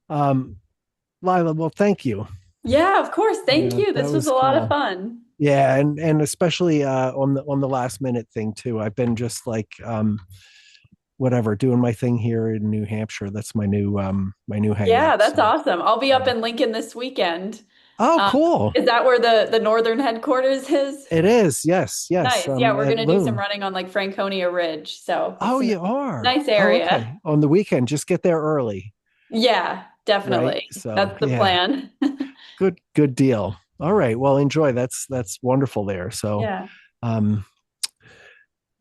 Lila, well, thank you. Yeah, of course. Thank Yeah, you. that This was was a lot of cool. fun. Yeah, and especially on the last minute thing too. I've been just like whatever, doing my thing here in New Hampshire. That's my new Yeah, hangout. that's So awesome. I'll be up in Lincoln this weekend. oh, Um, cool. is that where the northern headquarters is? It is. Yes, yes. Nice. Yeah, we're At gonna do some Loon. running on like Franconia Ridge. So Oh, it's a you are. nice Oh, area. okay. On the weekend, just get there early, Yeah, right? definitely. So That's the yeah, plan. good deal. All right. Well, enjoy. That's wonderful there. So Yeah, um,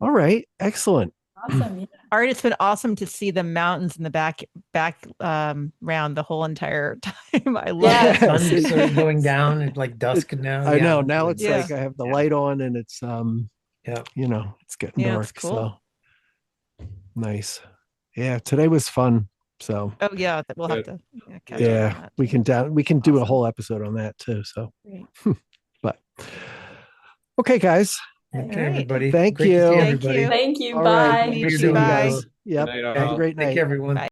all right, excellent. awesome. Yeah. Art, it's been awesome to see the mountains in the back round the whole entire time. I love Yeah. it. Sun's sort of going down. It's like dusk now. I know. Yeah. Now it's Yeah. like I have the Yeah. light on and it's Yeah. it's getting Yeah, it's dark. cool. So nice. Yeah, today was fun. So Oh yeah, we'll have Good. to catch up on yeah, that we too. can do a Awesome. whole episode on that too. So Great. but okay, guys. Okay, All right. everybody. Thank Great to see you. Thank everybody. you. Thank you. All right. Bye. Good You to too. see you Bye. guys. Yep. Night, Have a all. great Take night. care, everyone. Bye.